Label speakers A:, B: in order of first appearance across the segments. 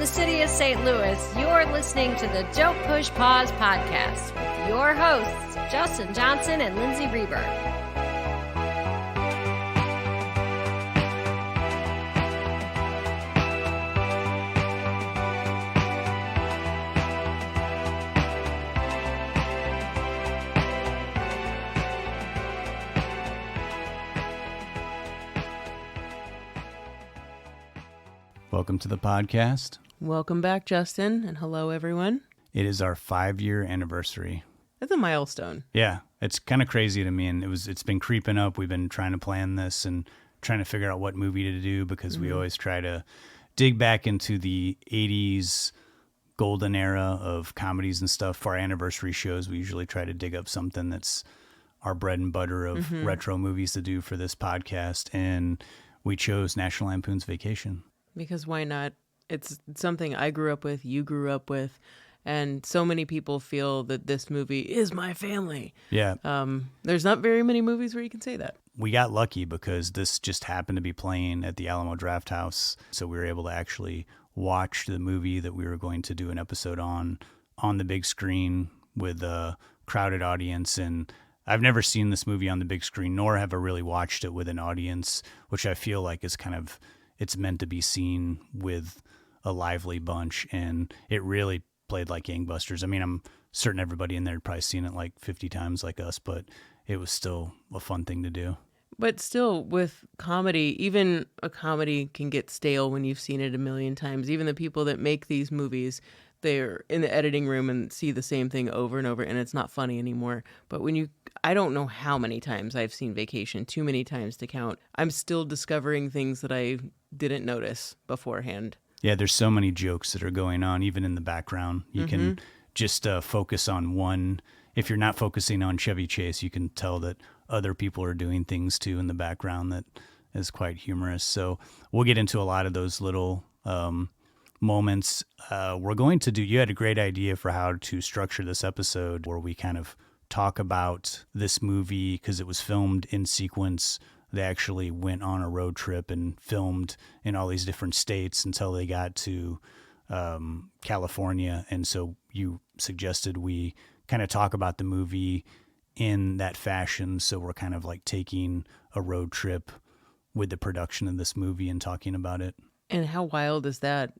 A: the city of St. Louis, you're listening to the Don't Push Pause podcast with your hosts, Justin Johnson and Lindsay Reber.
B: Welcome to the podcast.
C: Welcome back, Justin, and hello, everyone.
B: It is our 5-year anniversary.
C: That's a milestone.
B: Yeah, it's kind of crazy to me, and it's been creeping up. We've been trying to plan this and trying to figure out what movie to do because we always try to dig back into the 80s golden era of comedies and stuff. For our anniversary shows, we usually try to dig up something that's our bread and butter of retro movies to do for this podcast, and we chose National Lampoon's Vacation.
C: Because why not? It's something I grew up with, you grew up with, and so many people feel that this movie is my family.
B: Yeah.
C: There's not very many movies where you can say that.
B: We got lucky because this just happened to be playing at the Alamo Draft House, so we were able to actually watch the movie that we were going to do an episode on the big screen with a crowded audience. And I've never seen this movie on the big screen, nor have I really watched it with an audience, which I feel like is kind of, it's meant to be seen with a lively bunch, and it really played like gangbusters. I mean, I'm certain everybody in there had probably seen it like 50 times like us, but it was still a fun thing to do.
C: But still, with comedy, even a comedy can get stale when you've seen it a million times. Even the people that make these movies, they're in the editing room and see the same thing over and over, and it's not funny anymore. But I don't know how many times I've seen Vacation, too many times to count. I'm still discovering things that I didn't notice beforehand.
B: Yeah, there's so many jokes that are going on, even in the background. You can just focus on one. If you're not focusing on Chevy Chase, you can tell that other people are doing things too in the background that is quite humorous. So we'll get into a lot of those little moments. We're going to do, you had a great idea for how to structure this episode where we kind of talk about this movie because it was filmed in sequence. They actually went on a road trip and filmed in all these different states until they got to California. And so you suggested we kind of talk about the movie in that fashion. So we're kind of like taking a road trip with the production of this movie and talking about it.
C: And how wild is that?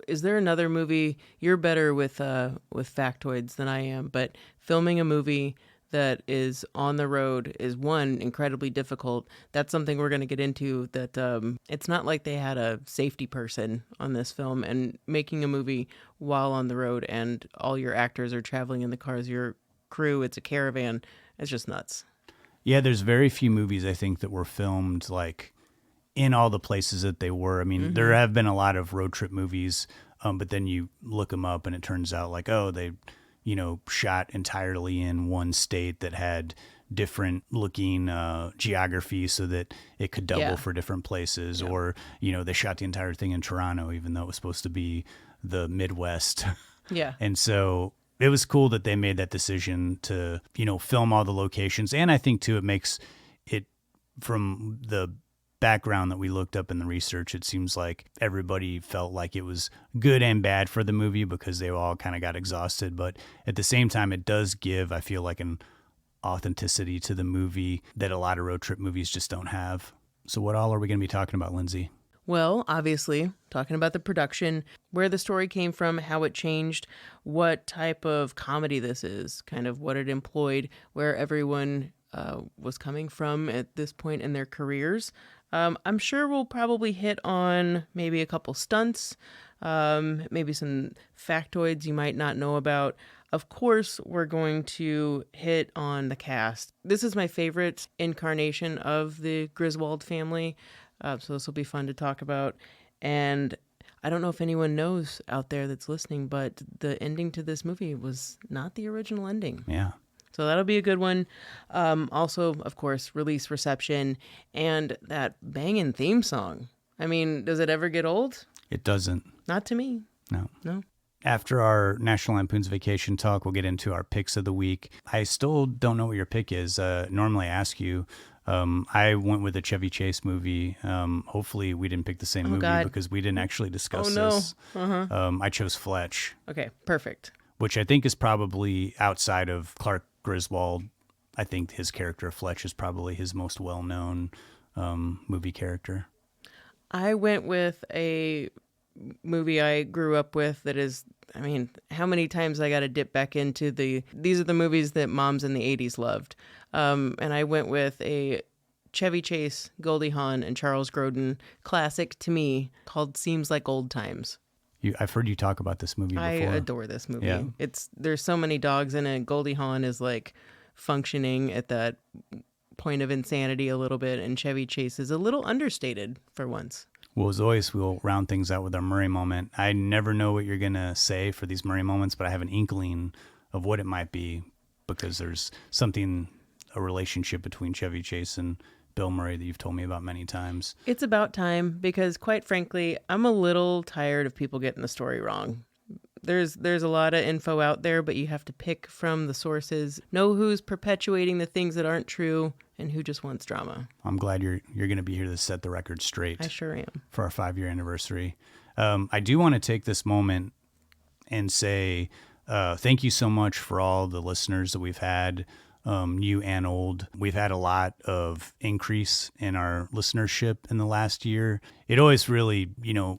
C: Is there another movie? You're better with factoids than I am, but filming a movie that is on the road is, one, incredibly difficult. That's something we're going to get into, that it's not like they had a safety person on this film, and making a movie while on the road and all your actors are traveling in the cars, your crew, it's a caravan. It's just nuts.
B: Yeah, there's very few movies, I think, that were filmed like in all the places that they were. I mean, there have been a lot of road trip movies, but then you look them up and it turns out like, oh, they shot entirely in one state that had different looking geography so that it could double for different places. Yeah. Or, they shot the entire thing in Toronto, even though it was supposed to be the Midwest.
C: Yeah.
B: And so it was cool that they made that decision to, film all the locations. And I think too, it makes it, from the background that we looked up in the research, it seems like everybody felt like it was good and bad for the movie because they all kind of got exhausted. But at the same time, it does give, I feel like, an authenticity to the movie that a lot of road trip movies just don't have. So what all are we going to be talking about, Lindsay?
C: Well, obviously, talking about the production, where the story came from, how it changed, what type of comedy this is, kind of what it employed, where everyone was coming from at this point in their careers. I'm sure we'll probably hit on maybe a couple stunts, maybe some factoids you might not know about. Of course, we're going to hit on the cast. This is my favorite incarnation of the Griswold family, so this will be fun to talk about. And I don't know if anyone knows out there that's listening, but the ending to this movie was not the original ending.
B: Yeah.
C: So that'll be a good one. Also, of course, release reception and that banging theme song. I mean, does it ever get old?
B: It doesn't.
C: Not to me. No.
B: After our National Lampoon's Vacation talk, we'll get into our picks of the week. I still don't know what your pick is. Normally I ask you, I went with a Chevy Chase movie. Hopefully we didn't pick the same movie
C: God.
B: because we didn't actually discuss
C: no.
B: this. I chose Fletch,
C: Okay, perfect.
B: which I think is probably outside of Clark Griswold. I think his character Fletch is probably his most well-known movie character.
C: I went with a movie I grew up with that is, I mean, how many times I got to dip back into these are the movies that moms in the 80s loved. And I went with a Chevy Chase, Goldie Hawn, and Charles Grodin classic to me called Seems Like Old Times.
B: I've heard you talk about this movie before.
C: I adore this movie.
B: Yeah.
C: There's so many dogs in it. Goldie Hawn is like functioning at that point of insanity a little bit, and Chevy Chase is a little understated for once.
B: Well, as always, we'll round things out with our Murray moment. I never know what you're going to say for these Murray moments, but I have an inkling of what it might be because there's a relationship between Chevy Chase and Bill Murray that you've told me about many times.
C: It's about time because, quite frankly, I'm a little tired of people getting the story wrong. There's a lot of info out there, but you have to pick from the sources, know who's perpetuating the things that aren't true, and who just wants drama.
B: I'm glad you're going to be here to set the record straight.
C: I sure am.
B: For our 5-year anniversary. I do want to take this moment and say thank you so much for all the listeners that we've had, new and old. We've had a lot of increase in our listenership in the last year. It always really,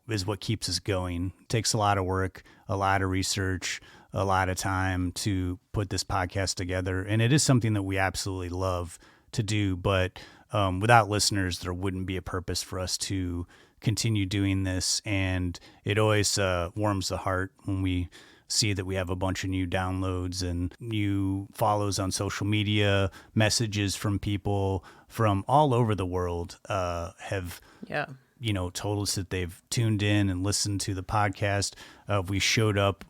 B: is what keeps us going. It takes a lot of work, a lot of research, a lot of time to put this podcast together. And it is something that we absolutely love to do. But without listeners, there wouldn't be a purpose for us to continue doing this. And it always warms the heart when we see that we have a bunch of new downloads and new follows on social media, messages from people from all over the world have told us that they've tuned in and listened to the podcast. We showed up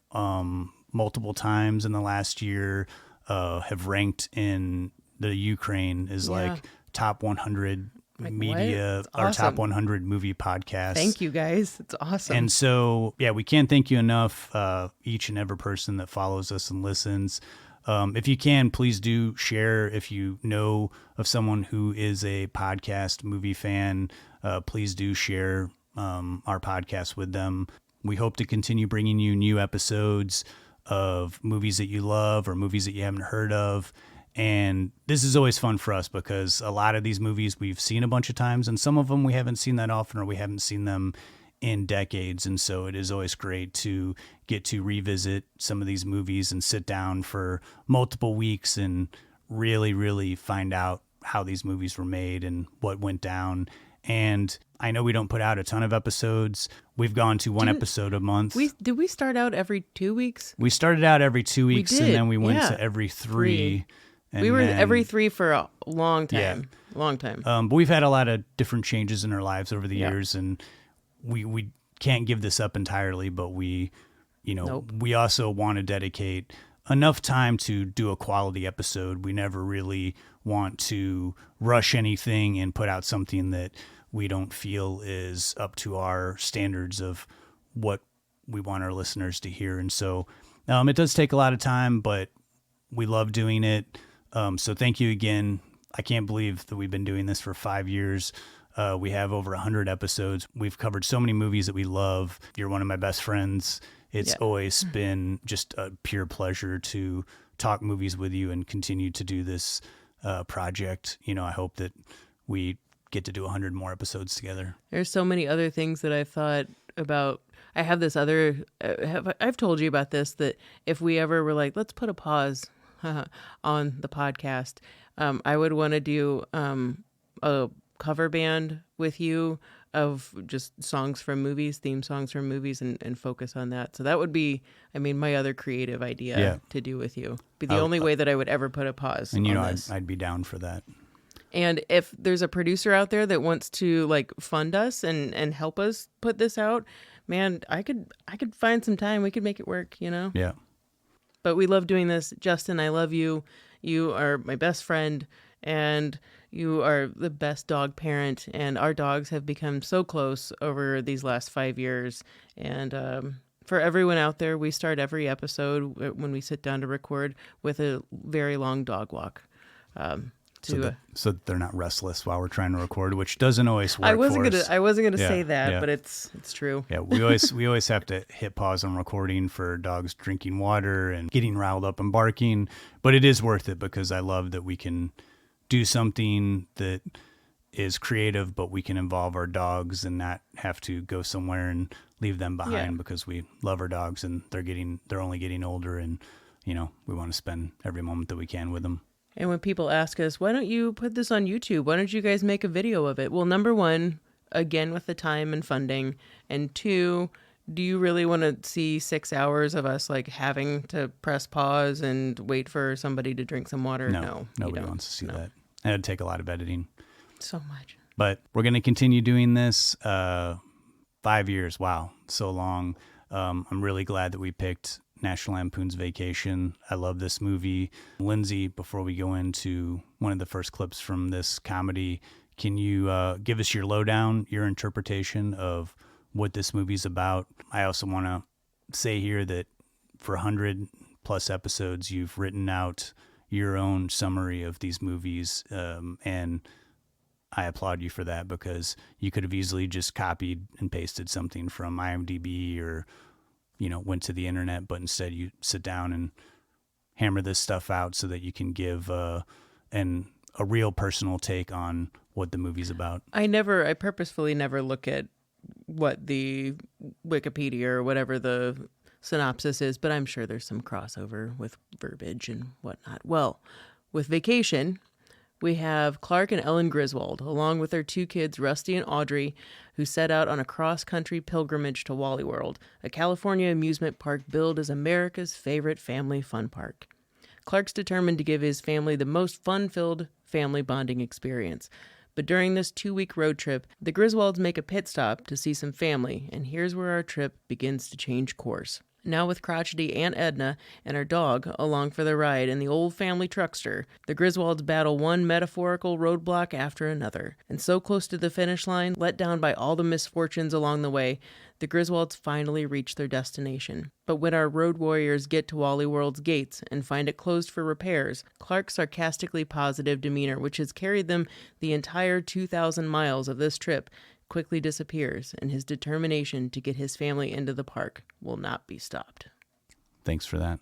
B: multiple times in the last year, have ranked in the Ukraine as like top 100 media or top 100 movie podcasts.
C: Thank you guys. It's awesome.
B: And so, we can't thank you enough, each and every person that follows us and listens. If you can, please do share. If you know of someone who is a podcast movie fan, please do share our podcast with them. We hope to continue bringing you new episodes of movies that you love or movies that you haven't heard of. And this is always fun for us because a lot of these movies we've seen a bunch of times, and some of them we haven't seen that often or we haven't seen them in decades. And so it is always great to get to revisit some of these movies and sit down for multiple weeks and really, really find out how these movies were made and what went down. And I know we don't put out a ton of episodes. We've gone to one episode a month.
C: Did we start out every 2 weeks?
B: We started out every 2 weeks
C: We did,
B: and then we went to every three. And
C: we were
B: then,
C: every 3 for a long time.
B: Yeah.
C: Long time.
B: But we've had a lot of different changes in our lives over the
C: Yeah.
B: years, and we can't give this up entirely, but we
C: Nope.
B: we also want to dedicate enough time to do a quality episode. We never really want to rush anything and put out something that we don't feel is up to our standards of what we want our listeners to hear. And so it does take a lot of time, but we love doing it. So thank you again. I can't believe that we've been doing this for 5 years. We have over 100 episodes. We've covered so many movies that we love. You're one of my best friends. It's always been just a pure pleasure to talk movies with you and continue to do this project. I hope that we get to do 100 more episodes together.
C: There's so many other things that I've thought about. I have this other, I've told you about this, that if we ever were like, let's put a pause on the podcast, I would want to do a cover band with you of just songs from movies, theme songs from movies, and focus on that. So that would be, my other creative idea to do with you. Be the only way that I would ever put a pause
B: and
C: on this.
B: I'd be down for that.
C: And if there's a producer out there that wants to fund us and help us put this out, man, I could find some time. We could make it work,
B: Yeah.
C: But we love doing this. Justin, I love you. You are my best friend, and you are the best dog parent. And our dogs have become so close over these last 5 years. And for everyone out there, we start every episode when we sit down to record with a very long dog walk.
B: so that they're not restless while we're trying to record, which doesn't always work.
C: I wasn't gonna
B: Yeah,
C: say that,
B: yeah.
C: but it's true.
B: Yeah, we always have to hit pause on recording for dogs drinking water and getting riled up and barking. But it is worth it because I love that we can do something that is creative, but we can involve our dogs and not have to go somewhere and leave them behind because we love our dogs and they're only getting older, and we want to spend every moment that we can with them.
C: And when people ask us, why don't you put this on YouTube? Why don't you guys make a video of it? Well, number one, again, with the time and funding. And two, do you really want to see 6 hours of us like having to press pause and wait for somebody to drink some water? No,
B: nobody wants to see that. It'd take a lot of editing.
C: So much.
B: But we're going to continue doing this. 5 years. Wow. So long. I'm really glad that we picked National Lampoon's Vacation. I love this movie. Lindsay, before we go into one of the first clips from this comedy, can you give us your lowdown, your interpretation of what this movie's about? I also want to say here that for 100 plus episodes, you've written out your own summary of these movies, and I applaud you for that because you could have easily just copied and pasted something from IMDb or went to the internet, but instead you sit down and hammer this stuff out so that you can give a real personal take on what the movie's about. I
C: purposefully never look at what the Wikipedia or whatever the synopsis is, but I'm sure there's some crossover with verbiage and whatnot. Well, with Vacation, we have Clark and Ellen Griswold, along with their two kids, Rusty and Audrey, who set out on a cross-country pilgrimage to Wally World, a California amusement park billed as America's favorite family fun park. Clark's determined to give his family the most fun-filled family bonding experience. But during this 2-week road trip, the Griswolds make a pit stop to see some family, and here's where our trip begins to change course. Now with crotchety Aunt Edna and her dog along for the ride in the old family truckster, the Griswolds battle one metaphorical roadblock after another. And so close to the finish line, let down by all the misfortunes along the way, the Griswolds finally reach their destination. But when our road warriors get to Wally World's gates and find it closed for repairs, Clark's sarcastically positive demeanor, which has carried them the entire 2,000 miles of this trip, quickly disappears, and his determination to get his family into the park will not be stopped.
B: Thanks for that.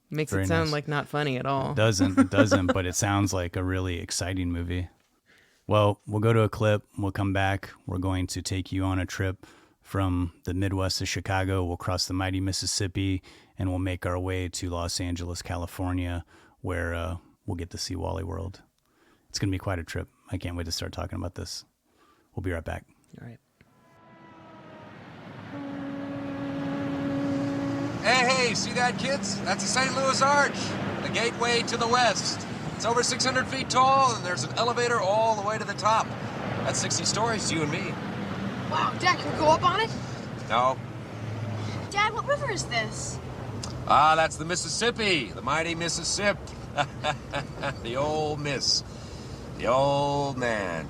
C: Makes it sound like not funny at all.
B: It doesn't, but it sounds like a really exciting movie. Well, we'll go to a clip. We'll come back. We're going to take you on a trip from the Midwest of Chicago. We'll cross the mighty Mississippi, and we'll make our way to Los Angeles, California, where we'll get to see Wally World. It's going to be quite a trip. I can't wait to start talking about this. We'll be right back.
C: All right.
D: Hey, see that, kids? That's the St. Louis Arch, the gateway to the west. It's over 600 feet tall, and there's an elevator all the way to the top. That's 60 stories, you and me.
E: Wow, Dad, can we go up on it?
D: No.
E: Dad, what river is this?
D: Ah, that's the Mississippi, the mighty Mississippi. The old miss, the old man.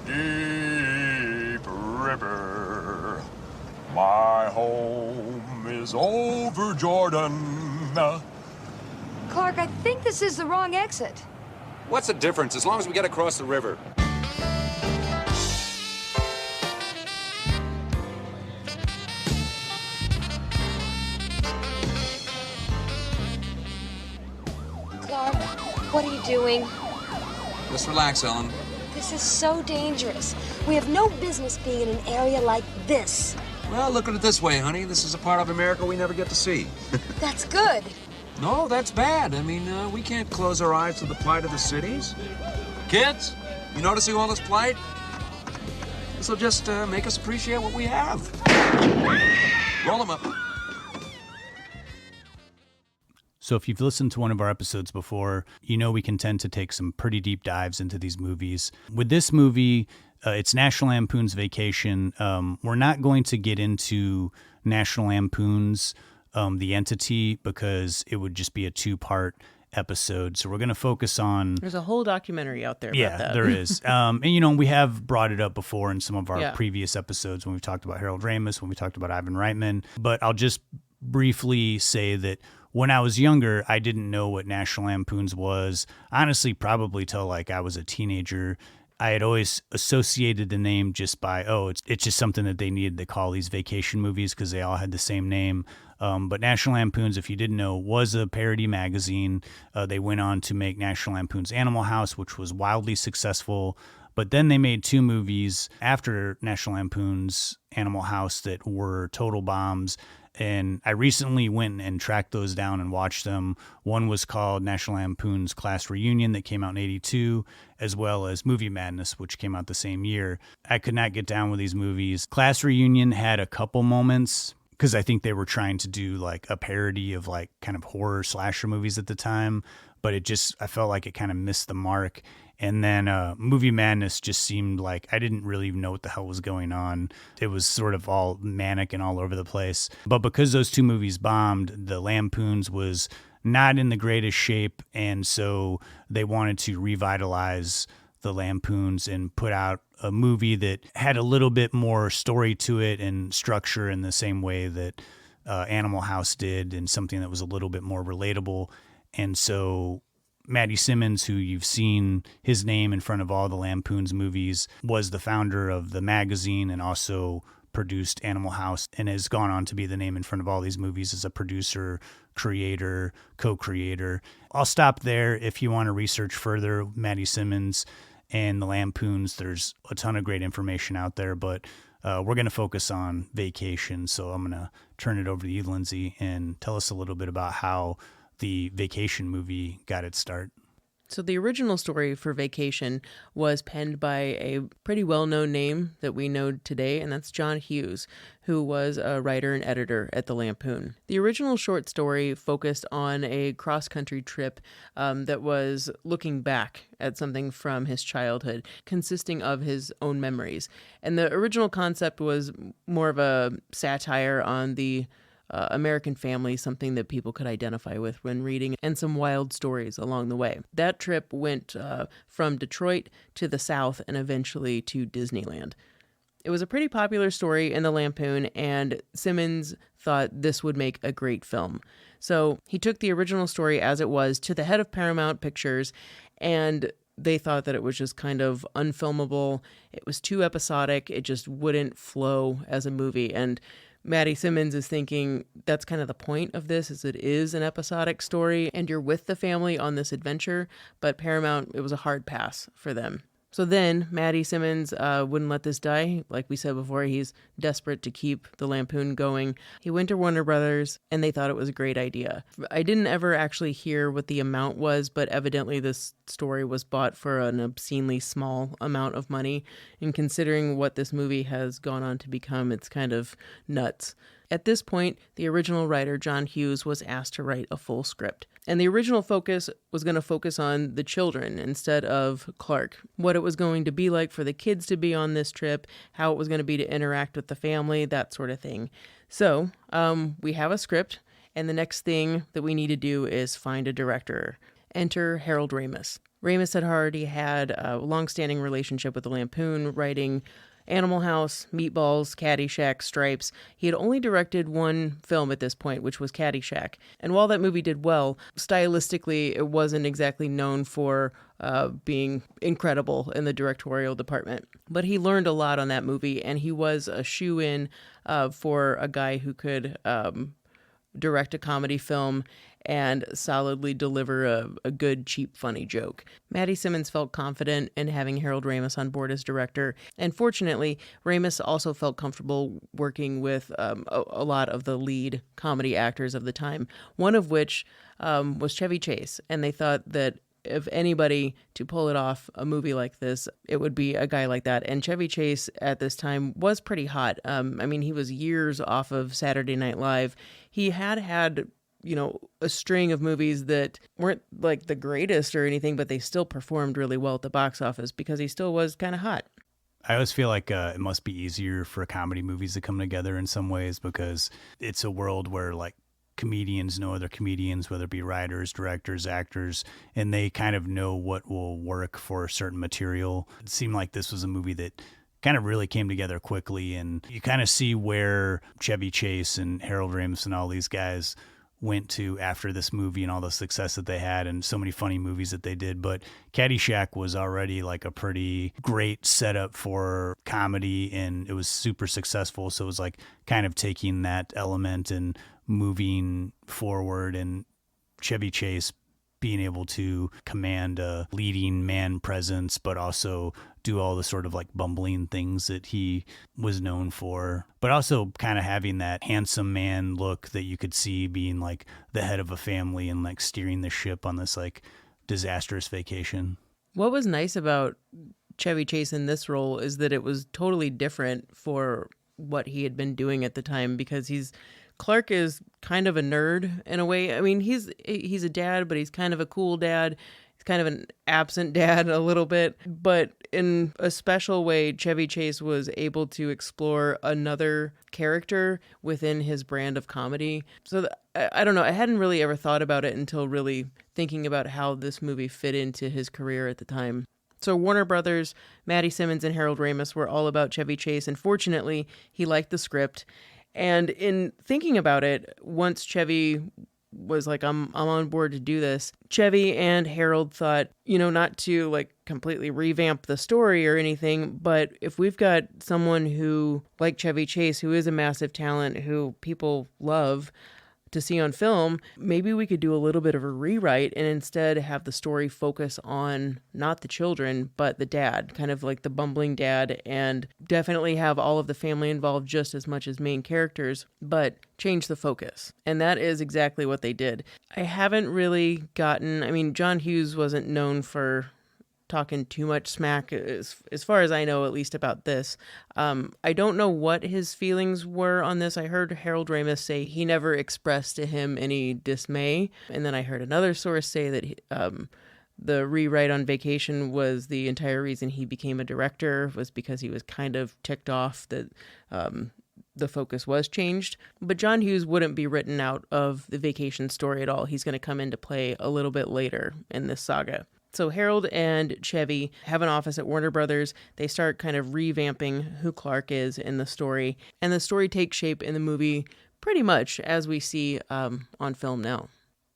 D: Deep river, my home is over Jordan.
F: Clark, I think this is the wrong exit.
D: What's the difference as long as we get across the river?
F: Clark, what are you doing?
D: Just relax, Ellen.
F: This is so dangerous. We have no business being in an area like this.
D: Well, look at it this way, honey. This is a part of America we never get to see.
F: That's good.
D: No, that's bad. I mean, we can't close our eyes to the plight of the cities. Kids, you noticing all this plight? This'll just make us appreciate what we have. Roll them up.
B: So if you've listened to one of our episodes before, you know we can tend to take some pretty deep dives into these movies. With this movie, it's National Lampoon's Vacation. We're not going to get into National Lampoon's The Entity because it would just be a 2-part episode. So we're going to focus on...
C: There's a whole documentary out there about that.
B: There is. And we have brought it up before in some of our
C: Yeah.
B: previous episodes when we've talked about Harold Ramis, when we talked about Ivan Reitman. But I'll just briefly say that when I was younger, I didn't know what National Lampoon's was. Honestly, probably till like I was a teenager. I had always associated the name just by, it's just something that they needed to call these vacation movies because they all had the same name. But National Lampoon's, if you didn't know, was a parody magazine. They went on to make National Lampoon's Animal House, which was wildly successful. But then they made 2 movies after National Lampoon's Animal House that were total bombs. And I recently went and tracked those down and watched them. One was called National Lampoon's Class Reunion that came out in 82, as well as Movie Madness, which came out the same year. I could not get down with these movies. Class Reunion had a couple moments because I think they were trying to do like a parody of like kind of horror slasher movies at the time, but I felt like it kind of missed the mark. And then Movie Madness just seemed like I didn't really even know what the hell was going on. It was sort of all manic and all over the place. But because those 2 movies bombed, the Lampoon's was not in the greatest shape. And so they wanted to revitalize the Lampoon's and put out a movie that had a little bit more story to it and structure in the same way that Animal House did, and something that was a little bit more relatable. And so Matty Simmons, who you've seen his name in front of all the Lampoon's movies, was the founder of the magazine and also produced Animal House, and has gone on to be the name in front of all these movies as a producer, creator, co-creator. I'll stop there. If you want to research further Matty Simmons and the Lampoon's, there's a ton of great information out there, but we're going to focus on Vacation. So I'm going to turn it over to you, Lindsay, and tell us a little bit about how the Vacation movie got its start.
C: So the original story for Vacation was penned by a pretty well-known name that we know today, and that's John Hughes, who was a writer and editor at the Lampoon. The original short story focused on a cross-country trip that was looking back at something from his childhood, consisting of his own memories. And the original concept was more of a satire on the American family, something that people could identify with when reading, and some wild stories along the way. That trip went from Detroit to the South and eventually to Disneyland. It was a pretty popular story in the Lampoon, and Simmons thought this would make a great film. So he took the original story as it was to the head of Paramount Pictures, and they thought that it was just kind of unfilmable. It was too episodic. It just wouldn't flow as a movie. And Matty Simmons is thinking that's kind of the point of this, is it is an episodic story and you're with the family on this adventure, but Paramount, it was a hard pass for them. So then Matty Simmons wouldn't let this die. Like we said before, he's desperate to keep the Lampoon going. He went to Warner Brothers and they thought it was a great idea. I didn't ever actually hear what the amount was, but evidently this story was bought for an obscenely small amount of money. And considering what this movie has gone on to become, it's kind of nuts. At this point, the original writer, John Hughes, was asked to write a full script. And the original focus was going to focus on the children instead of Clark. What it was going to be like for the kids to be on this trip, how it was going to be to interact with the family, that sort of thing. So we have a script, and the next thing that we need to do is find a director. Enter Harold Ramis. Ramis had already had a long-standing relationship with the Lampoon, writing Animal House, Meatballs, Caddyshack, Stripes. He had only directed one film at this point, which was Caddyshack. And while that movie did well, stylistically, it wasn't exactly known for being incredible in the directorial department. But he learned a lot on that movie, and he was a shoe-in for a guy who could direct a comedy film and solidly deliver a good, cheap, funny joke. Matty Simmons felt confident in having Harold Ramis on board as director, and fortunately, Ramis also felt comfortable working with a lot of the lead comedy actors of the time, one of which was Chevy Chase, and they thought that if anybody to pull it off a movie like this, it would be a guy like that. And Chevy Chase at this time was pretty hot. I mean, he was years off of Saturday Night Live. He had a string of movies that weren't like the greatest or anything, but they still performed really well at the box office because he still was kind of hot.
B: I always feel like it must be easier for comedy movies to come together in some ways because it's a world where like comedians know other comedians, whether it be writers, directors, actors, and they kind of know what will work for certain material. It seemed like this was a movie that kind of really came together quickly. And you kind of see where Chevy Chase and Harold Ramis and all these guys went to after this movie and all the success that they had and so many funny movies that they did. But Caddyshack was already like a pretty great setup for comedy, and it was super successful. So it was like kind of taking that element and moving forward, and Chevy Chase being able to command a leading man presence, but also do all the sort of like bumbling things that he was known for, but also kind of having that handsome man look that you could see being like the head of a family and like steering the ship on this like disastrous vacation.
C: What was nice about Chevy Chase in this role is that it was totally different for what he had been doing at the time, because Clark is kind of a nerd in a way. I mean, he's a dad, but he's kind of a cool dad. He's kind of an absent dad a little bit. But in a special way, Chevy Chase was able to explore another character within his brand of comedy. So I don't know. I hadn't really ever thought about it until really thinking about how this movie fit into his career at the time. So Warner Brothers, Maddie Simmons, and Harold Ramis were all about Chevy Chase. And fortunately, he liked the script. And in thinking about it, once Chevy was like, I'm on board to do this, Chevy and Harold thought, not to like completely revamp the story or anything, but if we've got someone who, like Chevy Chase, who is a massive talent, who people love to see on film, maybe we could do a little bit of a rewrite and instead have the story focus on not the children, but the dad, kind of like the bumbling dad, and definitely have all of the family involved just as much as main characters, but change the focus. And that is exactly what they did. I haven't really John Hughes wasn't known for talking too much smack, as far as I know, at least about this. I don't know what his feelings were on this. I heard Harold Ramis say he never expressed to him any dismay. And then I heard another source say that the rewrite on Vacation was the entire reason he became a director, was because he was kind of ticked off that the focus was changed. But John Hughes wouldn't be written out of the Vacation story at all. He's going to come into play a little bit later in this saga. So Harold and Chevy have an office at Warner Brothers. They start kind of revamping who Clark is in the story. And the story takes shape in the movie pretty much as we see on film now.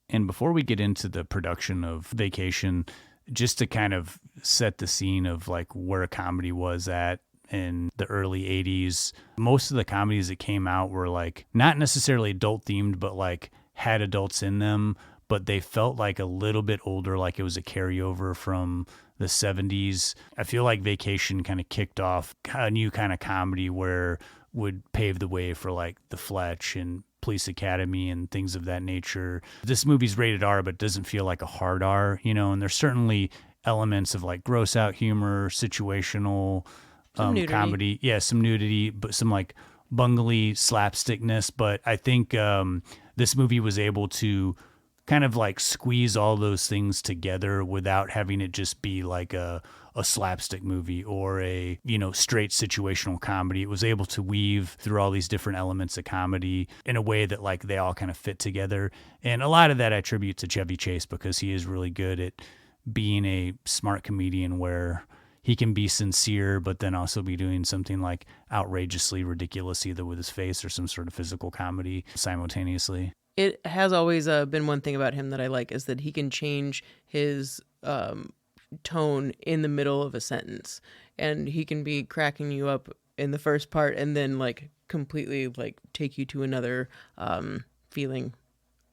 B: And before we get into the production of Vacation, just to kind of set the scene of like where comedy was at in the early 80s, most of the comedies that came out were like not necessarily adult themed, but like had adults in them, but they felt like a little bit older, like it was a carryover from the 70s. I feel like Vacation kind of kicked off a new kind of comedy where would pave the way for like The Fletch and Police Academy and things of that nature. This movie's rated R, but doesn't feel like a hard R, and there's certainly elements of like gross out humor, situational comedy. Yeah, some nudity, but some like bungly slapstickness. But I think this movie was able to kind of like squeeze all those things together without having it just be like a slapstick movie or a, straight situational comedy. It was able to weave through all these different elements of comedy in a way that like they all kind of fit together. And a lot of that I attribute to Chevy Chase, because he is really good at being a smart comedian where he can be sincere, but then also be doing something like outrageously ridiculous, either with his face or some sort of physical comedy simultaneously.
C: It has always been one thing about him that I like, is that he can change his tone in the middle of a sentence, and he can be cracking you up in the first part and then like completely like take you to another feeling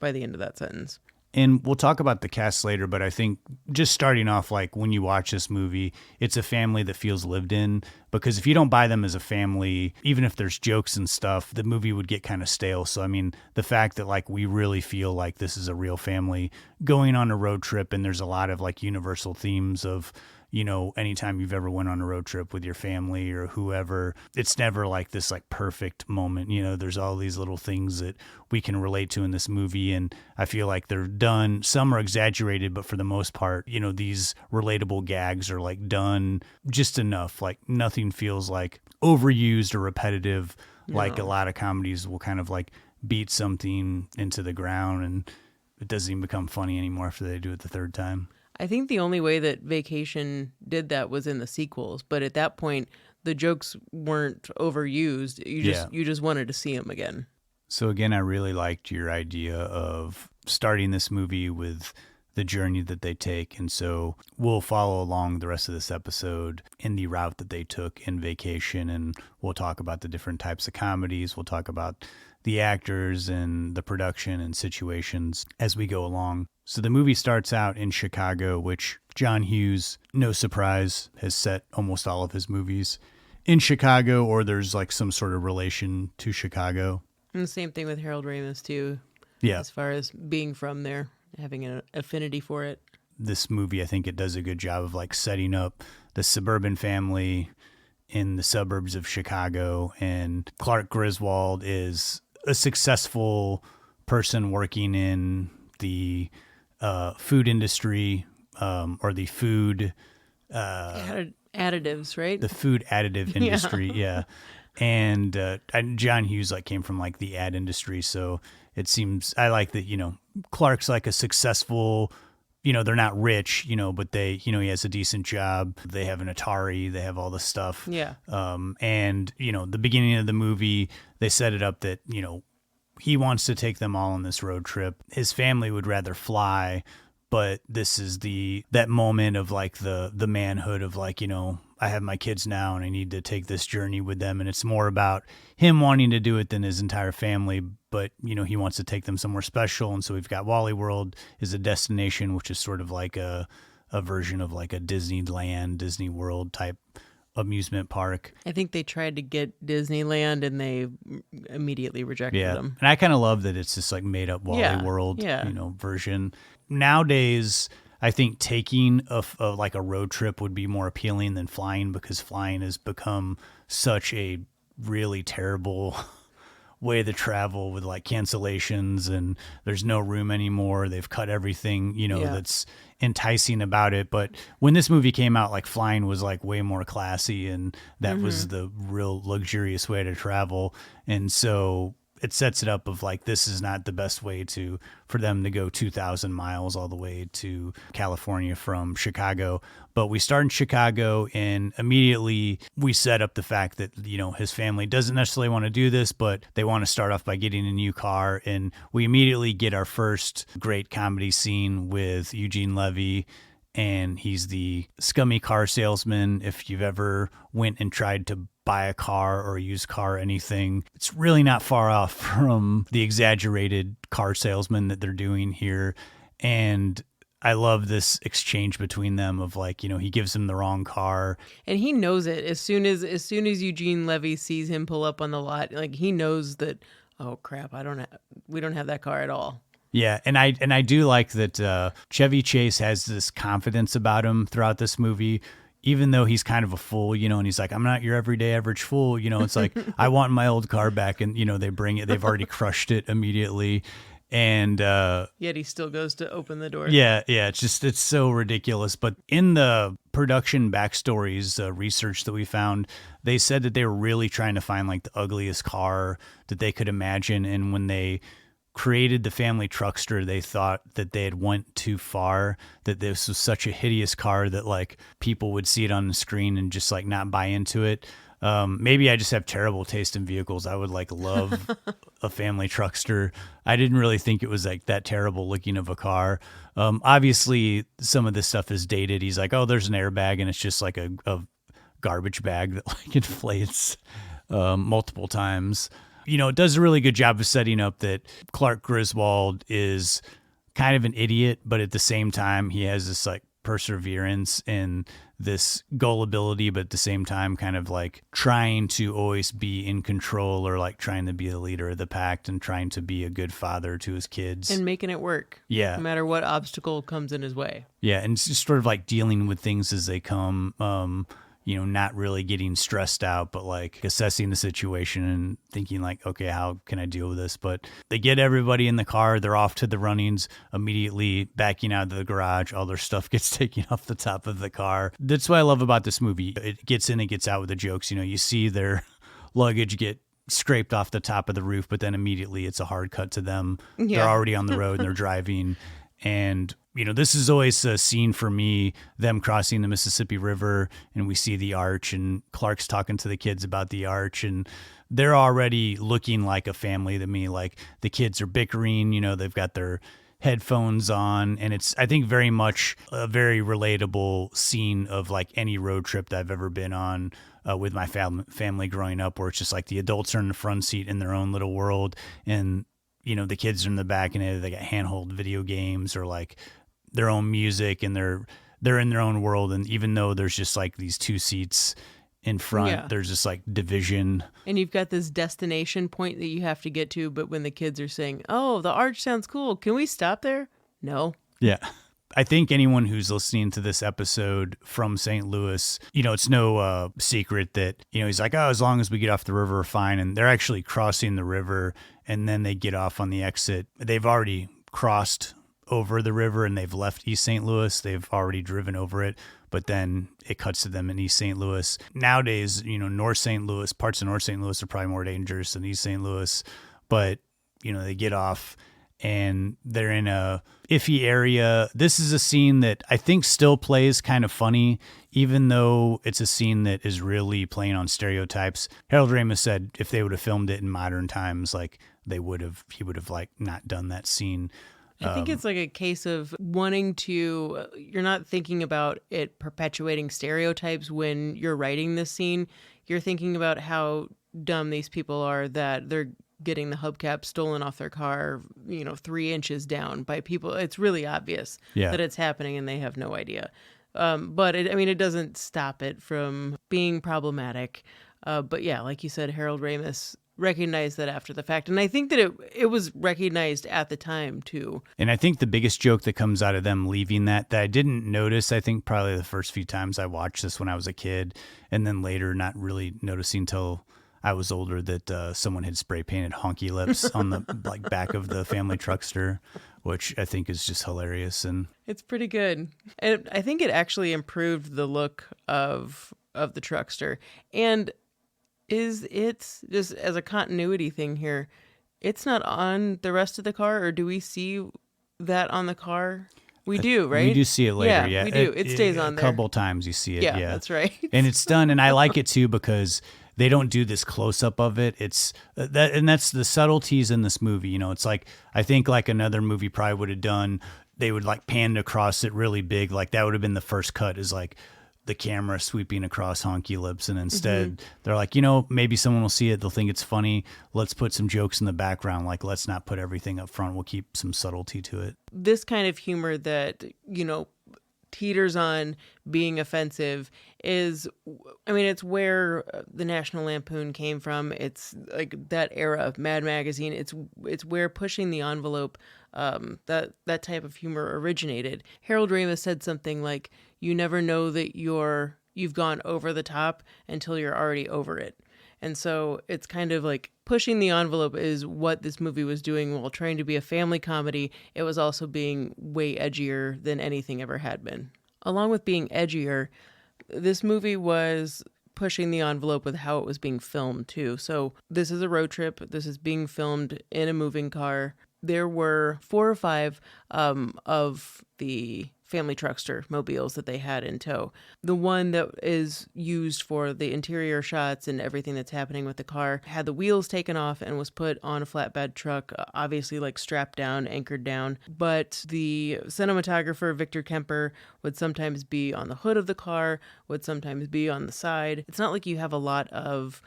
C: by the end of that sentence.
B: And we'll talk about the cast later, but I think just starting off, like when you watch this movie, it's a family that feels lived in, because if you don't buy them as a family, even if there's jokes and stuff, the movie would get kind of stale. So, I mean, the fact that like we really feel like this is a real family going on a road trip, and there's a lot of like universal themes of, anytime you've ever went on a road trip with your family or whoever, it's never like this like perfect moment. There's all these little things that we can relate to in this movie. And I feel like they're done. Some are exaggerated, but for the most part, these relatable gags are like done just enough. Like nothing feels like overused or repetitive. No. Like a lot of comedies will kind of like beat something into the ground and it doesn't even become funny anymore after they do it the third time.
C: I think the only way that Vacation did that was in the sequels, but at that point, the jokes weren't overused. You just wanted to see them again.
B: So again, I really liked your idea of starting this movie with the journey that they take. And so we'll follow along the rest of this episode in the route that they took in Vacation. And we'll talk about the different types of comedies. We'll talk about the actors and the production and situations as we go along. So the movie starts out in Chicago, which John Hughes, no surprise, has set almost all of his movies in Chicago, or there's like some sort of relation to Chicago.
C: And the same thing with Harold Ramis too.
B: Yeah.
C: As far as being from there, having an affinity for it.
B: This movie, I think it does a good job of like setting up the suburban family in the suburbs of Chicago. And Clark Griswold is a successful person working in the food industry, or the food
C: additives, right?
B: The food additive industry, yeah. And John Hughes like came from like the ad industry, so it seems I like that, Clark's like a successful, they're not rich, but they, he has a decent job. They have an Atari, they have all this stuff.
C: Yeah.
B: And the beginning of the movie, they set it up that, he wants to take them all on this road trip. His family would rather fly, but this is that moment of like the manhood of like, I have my kids now and I need to take this journey with them. And it's more about him wanting to do it than his entire family. But, he wants to take them somewhere special. And so we've got Wally World is a destination, which is sort of like a version of like a Disneyland, Disney World type amusement park.
C: I think they tried to get Disneyland and they immediately rejected them.
B: And I kind of love that it's this like made up Wally World, version. Nowadays, I think taking like a road trip would be more appealing than flying, because flying has become such a really terrible way to travel with like cancellations, and there's no room anymore. They've cut everything, that's enticing about it. But when this movie came out, like flying was like way more classy, and that was the real luxurious way to travel. And so it sets it up of like, this is not the best way for them to go 2,000 miles all the way to California from Chicago. But we start in Chicago, and immediately we set up the fact that, his family doesn't necessarily want to do this, but they want to start off by getting a new car. And we immediately get our first great comedy scene with Eugene Levy. And he's the scummy car salesman. If you've ever went and tried to buy a car or a used car or anything, it's really not far off from the exaggerated car salesman that they're doing here. And I love this exchange between them of like, he gives him the wrong car.
C: And he knows it. As soon as Eugene Levy sees him pull up on the lot, like he knows that, oh crap, we don't have that car at all.
B: Yeah, and I do like that Chevy Chase has this confidence about him throughout this movie, even though he's kind of a fool, and he's like, I'm not your everyday average fool, it's like, I want my old car back, and, they bring it, they've already crushed it immediately, and
C: yet he still goes to open the door.
B: Yeah, it's so ridiculous. But in the production backstories research that we found, they said that they were really trying to find like the ugliest car that they could imagine, and when they created the family truckster, they thought that they had went too far, that this was such a hideous car that like people would see it on the screen and just like not buy into it. Maybe I just have terrible taste in vehicles. I would like love a family truckster. I didn't really think it was like that terrible looking of a car. Obviously some of this stuff is dated. He's like, oh, there's an airbag, and it's just like a garbage bag that like inflates multiple times. It does a really good job of setting up that Clark Griswold is kind of an idiot, but at the same time, he has this like perseverance and this gullibility, but at the same time, kind of like trying to always be in control, or like trying to be the leader of the pack and trying to be a good father to his kids.
C: And making it work.
B: Yeah.
C: No matter what obstacle comes in his way.
B: Yeah. And it's just sort of like dealing with things as they come. Not really getting stressed out, but like assessing the situation and thinking like, okay, how can I deal with this? But they get everybody in the car. They're off to the runnings, immediately backing out of the garage. All their stuff gets taken off the top of the car. That's what I love about this movie. It gets in and gets out with the jokes. You see their luggage get scraped off the top of the roof, but then immediately it's a hard cut to them. Yeah. They're already on the road and they're driving. And this is always a scene for me, them crossing the Mississippi River, and we see the arch, and Clark's talking to the kids about the arch, and they're already looking like a family to me. Like the kids are bickering, they've got their headphones on, and it's, I think, very much a very relatable scene of like any road trip that I've ever been on with my family growing up, where it's just like the adults are in the front seat in their own little world, and the kids are in the back, and they got handheld video games or like their own music, and they're in their own world. And even though there's just like these two seats in front, there's just like division.
C: And you've got this destination point that you have to get to, but when the kids are saying, "Oh, the arch sounds cool. Can we stop there?" No.
B: Yeah. I think anyone who's listening to this episode from St. Louis, it's no secret that, he's like, oh, as long as we get off the river, we're fine. And they're actually crossing the river, and then they get off on the exit. They've already crossed over the river, and they've left East St. Louis. They've already driven over it, but then it cuts to them in East St. Louis. Nowadays, North St. Louis, parts of North St. Louis are probably more dangerous than East St. Louis, but, they get off and they're in a iffy area. This is a scene that I think still plays kind of funny, even though it's a scene that is really playing on stereotypes. Harold Ramis said if they would have filmed it in modern times, like he would have like not done that scene.
C: I think it's like a case of wanting to, you're not thinking about it perpetuating stereotypes when you're writing this scene. You're thinking about how dumb these people are that they're getting the hubcap stolen off their car, 3 inches down by people. It's really obvious that it's happening and they have no idea. But it doesn't stop it from being problematic. But yeah, like you said, Harold Ramis recognized that after the fact. And I think that it was recognized at the time too. And
B: I think the biggest joke that comes out of them leaving that I didn't notice, I think probably the first few times I watched this when I was a kid, and then later not really noticing till I was older, that someone had spray painted honky lips on the back of the family truckster, which I think is just hilarious. And
C: it's pretty good. And I think it actually improved the look of the truckster. And it's just as a continuity thing here, it's not on the rest of the car, or do we see that on the car? We do, right?
B: We do see it later, yeah.
C: We do. It stays on there.
B: A couple times you see it, yeah.
C: That's right.
B: And it's done, and I like it too because they don't do this close-up of it. It's that's the subtleties in this movie. It's like, I think like another movie probably would have done, they would like pan across it really big. Like that would have been the first cut, is like the camera sweeping across honky lips. And instead they're like, maybe someone will see it. They'll think it's funny. Let's put some jokes in the background. Like, let's not put everything up front. We'll keep some subtlety to it.
C: This kind of humor that, teeters on being offensive is, it's where the National Lampoon came from. It's like that era of Mad Magazine. It's where pushing the envelope, that type of humor originated. Harold Ramis said something like, you never know that you've gone over the top until you're already over it. And so it's kind of like pushing the envelope is what this movie was doing while trying to be a family comedy. It was also being way edgier than anything ever had been. Along with being edgier, this movie was pushing the envelope with how it was being filmed too. So this is a road trip. This is being filmed in a moving car. There were 4 or 5 of the family truckster mobiles that they had in tow. The one that is used for the interior shots and everything that's happening with the car had the wheels taken off and was put on a flatbed truck, obviously like strapped down, anchored down. But the cinematographer, Victor Kemper, would sometimes be on the hood of the car, would sometimes be on the side. It's not like you have a lot of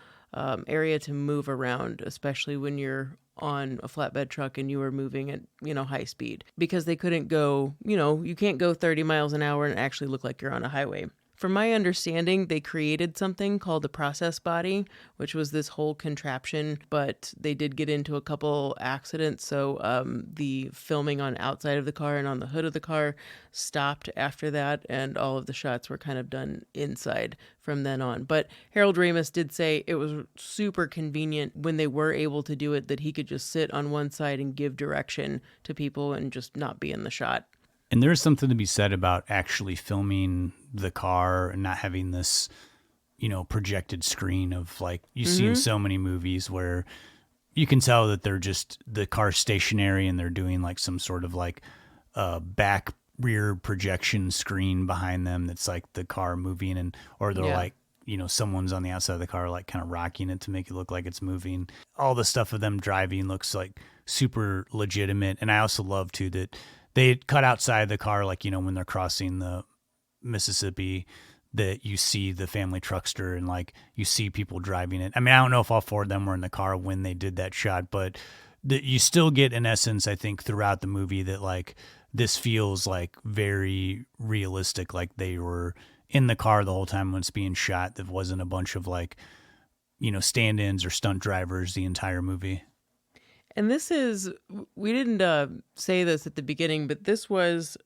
C: area to move around, especially when you're on a flatbed truck and you were moving at, high speed, because they couldn't go, you can't go 30 miles an hour and actually look like you're on a highway. From my understanding, they created something called the process body, which was this whole contraption, but they did get into a couple accidents. So the filming on outside of the car and on the hood of the car stopped after that, and all of the shots were kind of done inside from then on. But Harold Ramis did say it was super convenient when they were able to do it, that he could just sit on one side and give direction to people and just not be in the shot.
B: And there's something to be said about actually filming the car and not having this, projected screen of like, you see in so many movies where you can tell that they're just, the car's stationary and they're doing like some sort of like back rear projection screen behind them that's like the car moving, and or they're like, you know, someone's on the outside of the car like kind of rocking it to make it look like it's moving. All the stuff of them driving looks like super legitimate. And I also love too that they cut outside the car, like, you know, when they're crossing the Mississippi, that you see the family truckster and like you see people driving it. I mean, I don't know if all four of them were in the car when they did that shot, but you still get in essence, I think, throughout the movie that like this feels like very realistic, like they were in the car the whole time when it's being shot. There wasn't a bunch of like, you know, stand-ins or stunt drivers the entire movie.
C: And this is, we didn't say this at the beginning, but this was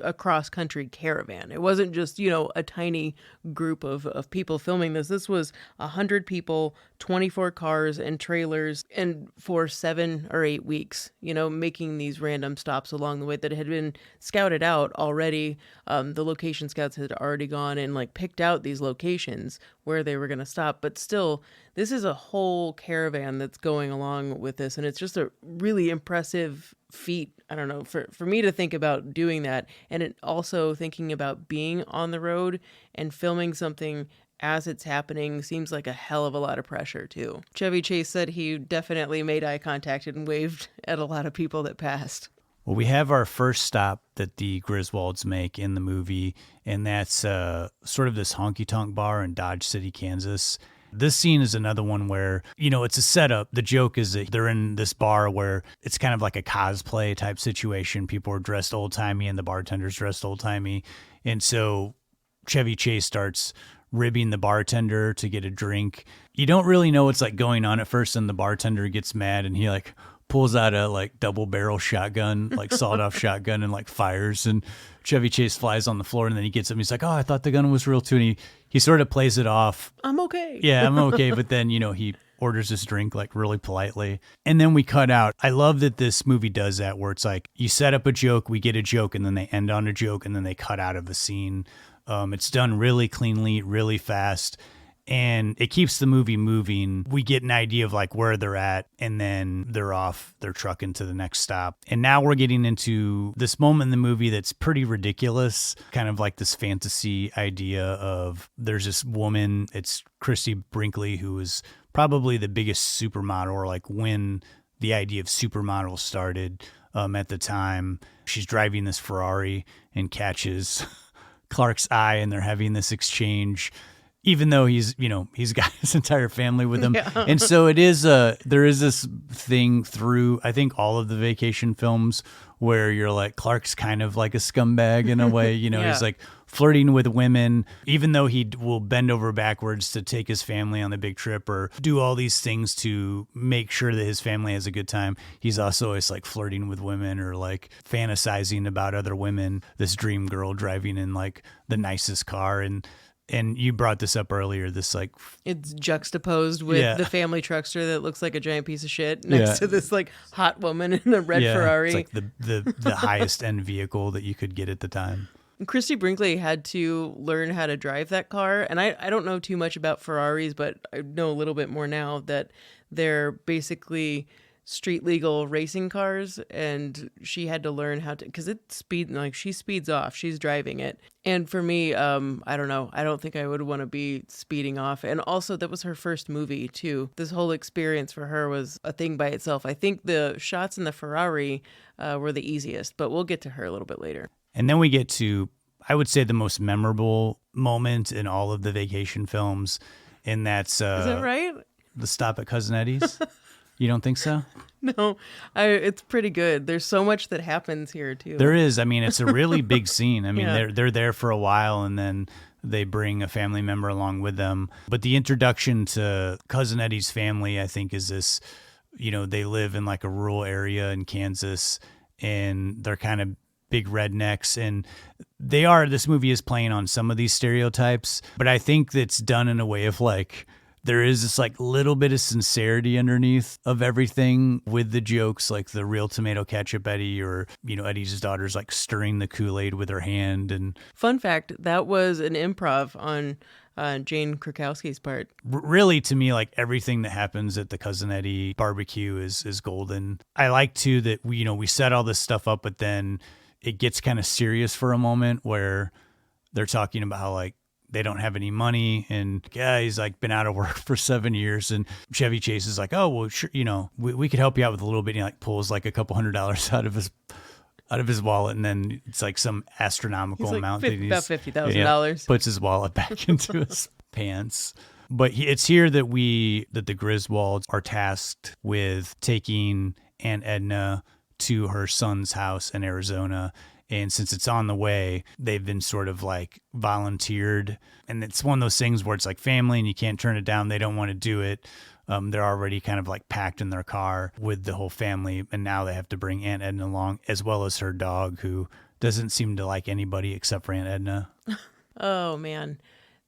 C: a cross-country caravan. It wasn't just, you know, a tiny group of people filming this. This was 100 people, 24 cars and trailers, and for 7 or 8 weeks, you know, making these random stops along the way that had been scouted out already. The location scouts had already gone and like picked out these locations where they were going to stop. But still, this is a whole caravan that's going along with this. And it's just a really impressive feat. I don't know, for me to think about doing that, and it also thinking about being on the road and filming something as it's happening seems like a hell of a lot of pressure too. Chevy Chase said he definitely made eye contact and waved at a lot of people that passed.
B: Well, we have our first stop that the Griswolds make in the movie, and that's sort of this honky-tonk bar in Dodge City, Kansas. This scene is another one where, you know, it's a setup. The joke is that they're in this bar where it's kind of like a cosplay type situation. People are dressed old-timey and the bartender's dressed old-timey. And so Chevy Chase starts ribbing the bartender to get a drink. You don't really know what's like going on at first, and the bartender gets mad and he like pulls out a like double barrel shotgun, like sawed off shotgun, and like fires, and Chevy Chase flies on the floor, and then he gets up and he's like, oh, I thought the gun was real too. And he sort of plays it off.
C: I'm okay.
B: Yeah, I'm okay. But then, you know, he orders this drink like really politely. And then we cut out. I love that this movie does that where it's like you set up a joke, we get a joke, and then they end on a joke, and then they cut out of a scene. It's done really cleanly, really fast. And it keeps the movie moving. We get an idea of like where they're at, and then they're off, they're trucking to the next stop. And now we're getting into this moment in the movie that's pretty ridiculous, kind of like this fantasy idea of there's this woman, it's Christy Brinkley, who is probably the biggest supermodel, or like when the idea of supermodel started at the time. She's driving this Ferrari and catches Clark's eye, and they're having this exchange, even though he's got his entire family with him. Yeah. And so there is this thing through, I think, all of the vacation films where you're like, Clark's kind of like a scumbag in a way, you know, He's like flirting with women, even though he will bend over backwards to take his family on the big trip or do all these things to make sure that his family has a good time. He's also always like flirting with women or like fantasizing about other women, this dream girl driving in like the nicest car. And you brought this up earlier, this like...
C: It's juxtaposed with the family truckster that looks like a giant piece of shit next to this like hot woman in a red Ferrari.
B: It's like the highest end vehicle that you could get at the time.
C: Christy Brinkley had to learn how to drive that car. And I don't know too much about Ferraris, but I know a little bit more now that they're basically street legal racing cars, and she had to learn how to, because she speeds off, she's driving it. And for me, I don't know, I don't think I would want to be speeding off. And also that was her first movie too. This whole experience for her was a thing by itself. I think the shots in the Ferrari were the easiest, but we'll get to her a little bit later.
B: And then we get to, I would say, the most memorable moment in all of the vacation films, and that's
C: is that right?
B: The stop at Cousin Eddie's. You don't think so?
C: No, it's pretty good. There's so much that happens here too.
B: There is. I mean, it's a really big scene. I mean, they're there for a while, and then they bring a family member along with them. But the introduction to Cousin Eddie's family, I think, is this, you know, they live in like a rural area in Kansas, and they're kind of big rednecks, and this movie is playing on some of these stereotypes, but I think that's done in a way of like, there is this like little bit of sincerity underneath of everything with the jokes, like the real tomato ketchup Eddie, or, you know, Eddie's daughter's like stirring the Kool-Aid with her hand. And
C: fun fact, that was an improv on Jane Krakowski's part.
B: Really, to me, like everything that happens at the Cousin Eddie barbecue is golden. I like too that we set all this stuff up, but then it gets kind of serious for a moment where they're talking about how like they don't have any money, and he's like been out of work for 7 years, and Chevy Chase is like, oh, well, sure, you know, we could help you out with a little bit. And he like pulls like a couple $100 out of his wallet, and then it's like some astronomical amount.
C: About $50,000.
B: Puts his wallet back into his pants. But it's here that the Griswolds are tasked with taking Aunt Edna to her son's house in Arizona. And since it's on the way, they've been sort of like volunteered. And it's one of those things where it's like family and you can't turn it down. They don't want to do it. They're already kind of like packed in their car with the whole family. And now they have to bring Aunt Edna along, as well as her dog, who doesn't seem to like anybody except for Aunt Edna.
C: Oh, man.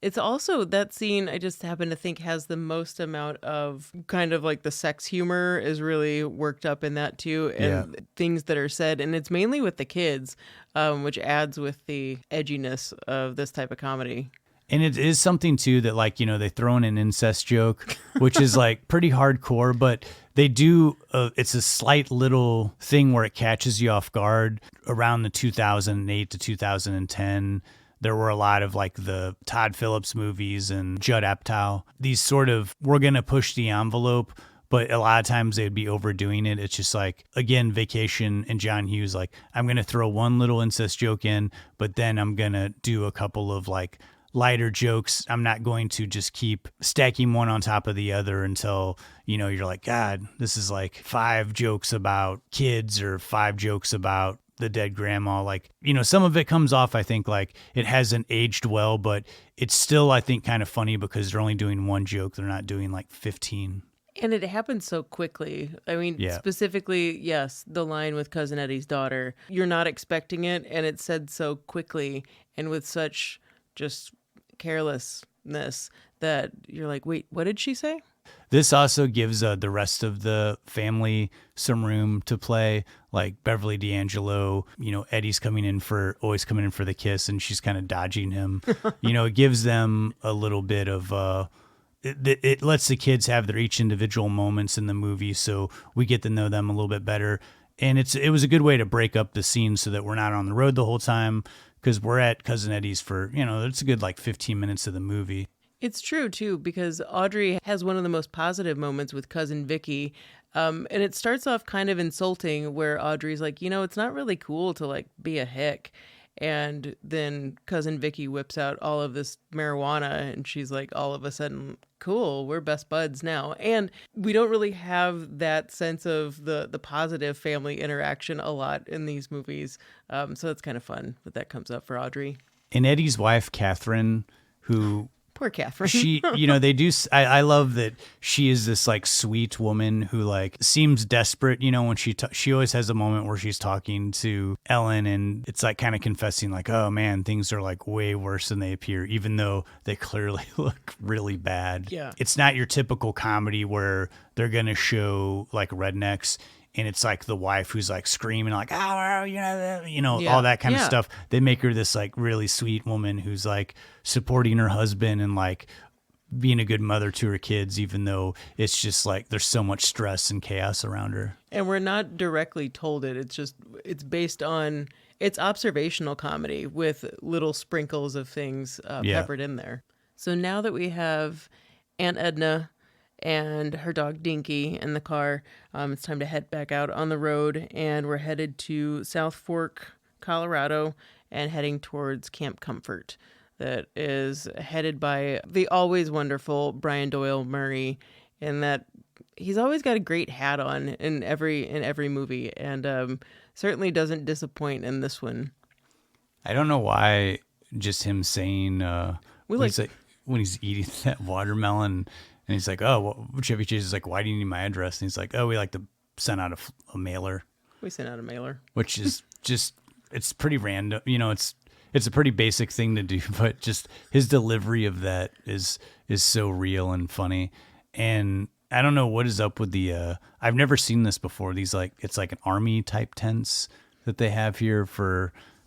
C: It's also that scene, I just happen to think, has the most amount of kind of like the sex humor is really worked up in that too. And things that are said. And it's mainly with the kids, which adds with the edginess of this type of comedy.
B: And it is something too that like, you know, they throw in an incest joke, which is like pretty hardcore, but they do, it's a slight little thing where it catches you off guard. Around the 2008 to 2010, there were a lot of like the Todd Phillips movies and Judd Apatow. These sort of, we're going to push the envelope, but a lot of times they'd be overdoing it. It's just like, again, Vacation and John Hughes, like, I'm going to throw one little incest joke in, but then I'm going to do a couple of like lighter jokes. I'm not going to just keep stacking one on top of the other until, you know, you're like, God, this is like 5 jokes about kids or 5 jokes about the dead grandma. Like, you know, some of it comes off, I think, like it hasn't aged well, but it's still, I think, kind of funny because they're only doing one joke. They're not doing like 15.
C: And it happens so quickly. I mean, specifically, yes, the line with Cousin Eddie's daughter, you're not expecting it, and it's said so quickly and with such just carelessness that you're like, wait, what did she say?
B: This also gives the rest of the family some room to play, like Beverly D'Angelo, you know, Eddie's always coming in for the kiss, and she's kind of dodging him. You know, it gives them a little bit of, it lets the kids have their each individual moments in the movie, so we get to know them a little bit better. And it was a good way to break up the scene so that we're not on the road the whole time, because we're at Cousin Eddie's for, you know, it's a good like 15 minutes of the movie.
C: It's true, too, because Audrey has one of the most positive moments with Cousin Vicky. And it starts off kind of insulting where Audrey's like, you know, it's not really cool to like be a hick. And then Cousin Vicky whips out all of this marijuana and she's like, all of a sudden, cool, we're best buds now. And we don't really have that sense of the positive family interaction a lot in these movies. So it's kind of fun that comes up for Audrey.
B: And Eddie's wife, Catherine, who...
C: Poor Catherine.
B: She, you know, they do. I love that she is this like sweet woman who like seems desperate. You know, when she always has a moment where she's talking to Ellen, and it's like kind of confessing, like, oh man, things are like way worse than they appear, even though they clearly look really bad.
C: Yeah,
B: it's not your typical comedy where they're gonna show like rednecks. And it's like the wife who's like screaming like, oh, you know, all that kind of stuff. They make her this like really sweet woman who's like supporting her husband and like being a good mother to her kids, even though it's just like there's so much stress and chaos around her.
C: And we're not directly told it. It's based on, it's observational comedy with little sprinkles of things peppered in there. So now that we have Aunt Edna and her dog Dinky in the car, it's time to head back out on the road, and we're headed to South Fork, Colorado, and heading towards Camp Comfort, that is headed by the always wonderful Brian Doyle Murray, and that he's always got a great hat on in every movie, and certainly doesn't disappoint in this one.
B: I don't know why, just him saying when he's eating that watermelon. And he's like, oh, well, Chevy Chase is like, why do you need my address? And he's like, oh, we like to send out a mailer.
C: We sent out a mailer.
B: Which is just, it's pretty random. You know, it's a pretty basic thing to do, but just his delivery of that is so real and funny. And I don't know what is up with the, I've never seen this before. These like, it's like an army type tents that they have here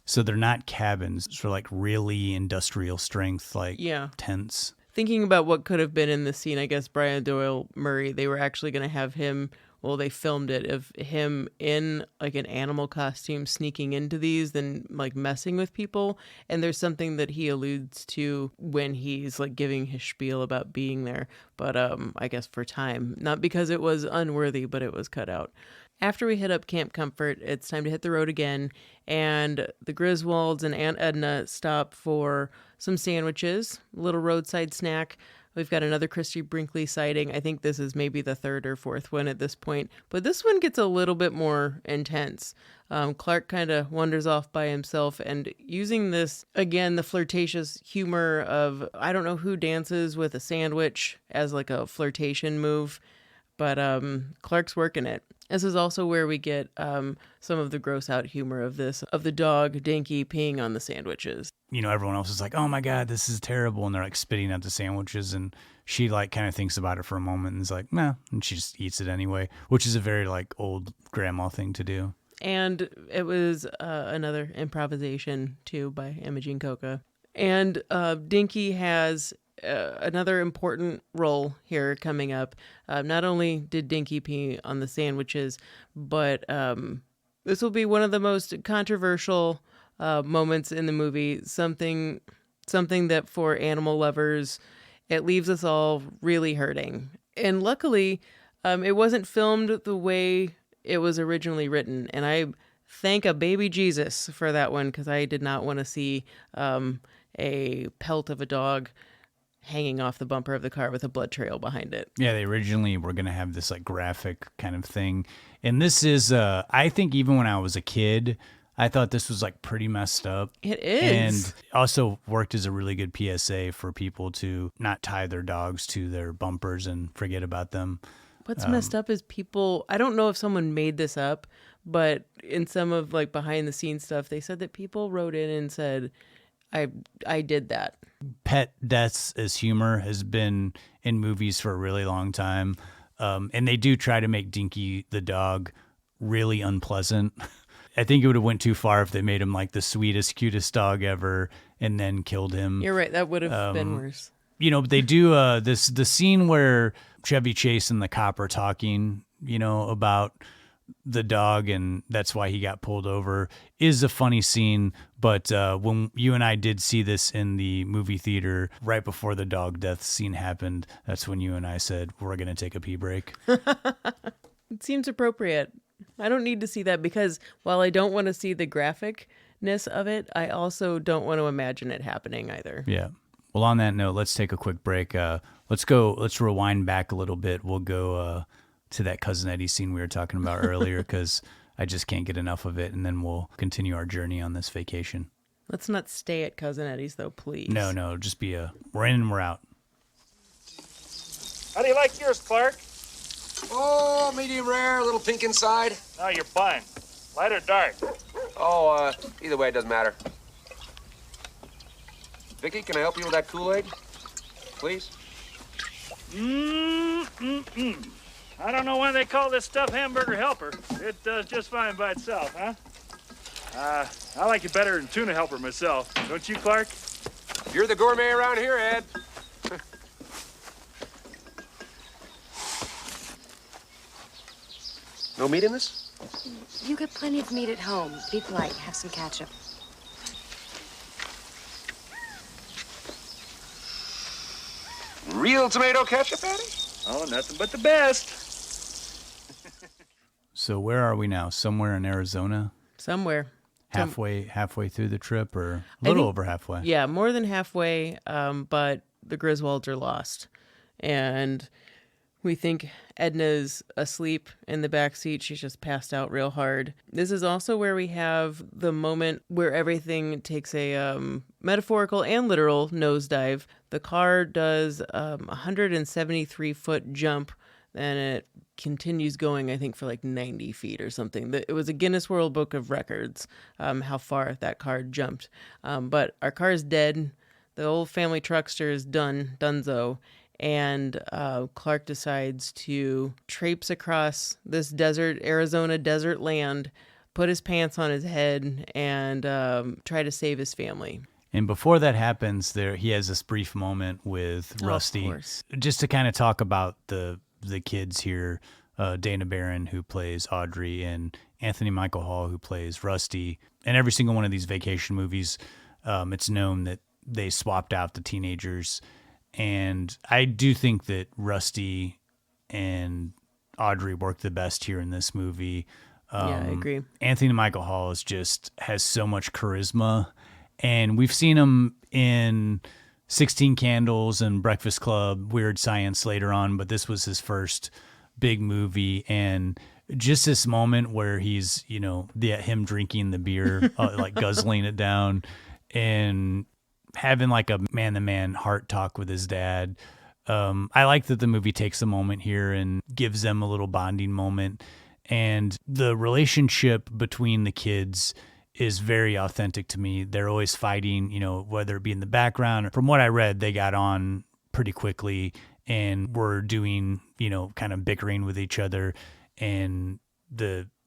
B: so they're not cabins. It's for like really industrial strength, like tents.
C: Thinking about what could have been in the scene, I guess Brian Doyle Murray, they were actually going to have him well, they filmed it of him in like an animal costume sneaking into these, then like messing with people. And there's something that he alludes to when he's like giving his spiel about being there. But I guess for time, not because it was unworthy, but it was cut out. After we hit up Camp Comfort, it's time to hit the road again, and the Griswolds and Aunt Edna stop for some sandwiches, a little roadside snack. We've got another Christy Brinkley sighting. I think this is maybe the third or fourth one at this point, but this one gets a little bit more intense. Clark kind of wanders off by himself, and using this, again, the flirtatious humor of, I don't know who dances with a sandwich as like a flirtation move, but Clark's working it. This is also where we get some of the gross out humor of this, of the dog, Dinky, peeing on the sandwiches.
B: You know, everyone else is like, oh my God, this is terrible. And they're like spitting out the sandwiches. And she like kind of thinks about it for a moment and is like, nah. And she just eats it anyway, which is a very like old grandma thing to do.
C: And it was another improvisation too by Imogene Coca. And Dinky has another important role here coming up. Not only did Dinky pee on the sandwiches, but this will be one of the most controversial moments in the movie. Something that for animal lovers, it leaves us all really hurting. And luckily, it wasn't filmed the way it was originally written. And I thank a baby Jesus for that one, because I did not want to see a pelt of a dog hanging off the bumper of the car with a blood trail behind it. Yeah,
B: they originally were going to have this like graphic kind of thing. And this is, I think even when I was a kid, I thought this was like pretty messed up.
C: It is.
B: And also worked as a really good PSA for people to not tie their dogs to their bumpers and forget about them.
C: What's messed up is people, I don't know if someone made this up, but in some of like behind the scenes stuff, they said that people wrote in and said, I did that.
B: Pet deaths as humor has been in movies for a really long time. And they do try to make Dinky the dog really unpleasant. I think it would have went too far if they made him like the sweetest, cutest dog ever and then killed him.
C: You're right. That would have been worse.
B: You know, they do the scene where Chevy Chase and the cop are talking, you know, about the dog, and that's why he got pulled over, is a funny scene. But when you and I did see this in the movie theater right before the dog death scene happened, that's when you and I said, we're going to take a pee break.
C: It seems appropriate. I don't need to see that, because while I don't want to see the graphicness of it, I also don't want to imagine it happening either.
B: Yeah. Well, on that note, let's take a quick break. Let's rewind back a little bit. We'll go to that Cousin Eddie scene we were talking about earlier, because I just can't get enough of it. And then we'll continue our journey on this vacation.
C: Let's not stay at Cousin Eddie's, though, please.
B: No, just be we're in and we're out.
G: How do you like yours, Clark?
D: Oh, medium rare, a little pink inside.
G: No, you're fine. Light or dark?
D: Oh, either way, it doesn't matter. Vicky, can I help you with that Kool-Aid? Please?
G: I don't know why they call this stuff hamburger helper. It does just fine by itself, huh? I like it better than tuna helper myself. Don't you, Clark?
D: You're the gourmet around here, Ed. No meat in this?
F: You got plenty of meat at home. Be polite. Have some ketchup.
D: Real tomato ketchup, Eddie?
G: Oh, nothing but the best.
B: So where are we now? Somewhere in Arizona?
C: Somewhere.
B: Halfway through the trip, or a little over halfway?
C: Yeah, more than halfway, but the Griswolds are lost. And we think Edna's asleep in the back seat. She's just passed out real hard. This is also where we have the moment where everything takes a metaphorical and literal nosedive. The car does a 173-foot jump, and it continues going, I think, for like 90 feet or something. It was a Guinness World Book of Records, how far that car jumped. But our car is dead. The old family truckster is donezo. And Clark decides to traipse across this Arizona desert land, put his pants on his head, and try to save his family.
B: And before that happens, he has this brief moment with Rusty, just to kind of talk about the kids here. Dana Barron, who plays Audrey, and Anthony Michael Hall, who plays Rusty. And every single one of these vacation movies, it's known that they swapped out the teenagers. And I do think that Rusty and Audrey work the best here in this movie.
C: Yeah, I agree.
B: Anthony Michael Hall has so much charisma, and we've seen him in 16 Candles and Breakfast Club, Weird Science later on, but this was his first big movie. And just this moment where he's, him drinking the beer, like guzzling it down and having like a man-to-man heart talk with his dad. I like that the movie takes a moment here and gives them a little bonding moment. And the relationship between the kids is very authentic to me. They're always fighting, whether it be in the background. From what I read, they got on pretty quickly and were doing, kind of bickering with each other. And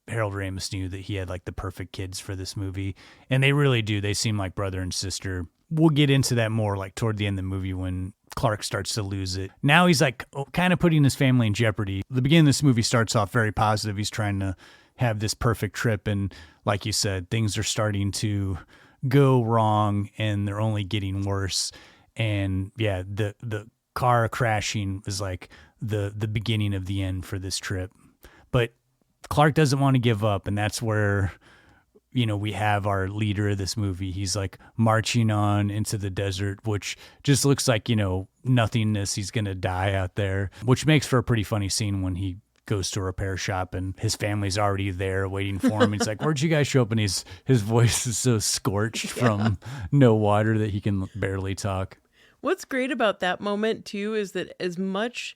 B: Harold Ramis knew that he had like the perfect kids for this movie. And they really do. They seem like brother and sister. We'll get into that more like toward the end of the movie when Clark starts to lose it. Now he's like kind of putting his family in jeopardy. The beginning of this movie starts off very positive. He's trying to have this perfect trip. And like you said, things are starting to go wrong and they're only getting worse. And yeah, the car crashing is like the beginning of the end for this trip. But Clark doesn't want to give up. And that's where, we have our leader of this movie. He's like marching on into the desert, which just looks like, nothingness. He's going to die out there, which makes for a pretty funny scene when he goes to a repair shop and his family's already there waiting for him. He's like, where'd you guys show up? And his voice is so scorched from no water that he can barely talk.
C: What's great about that moment too is that as much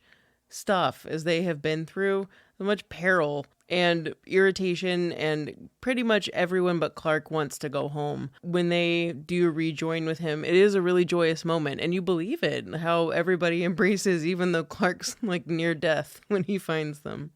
C: stuff as they have been through, as much peril and irritation, and pretty much everyone but Clark wants to go home. When they do rejoin with him, it is a really joyous moment, and you believe it, how everybody embraces, even though Clark's like near death when he finds them.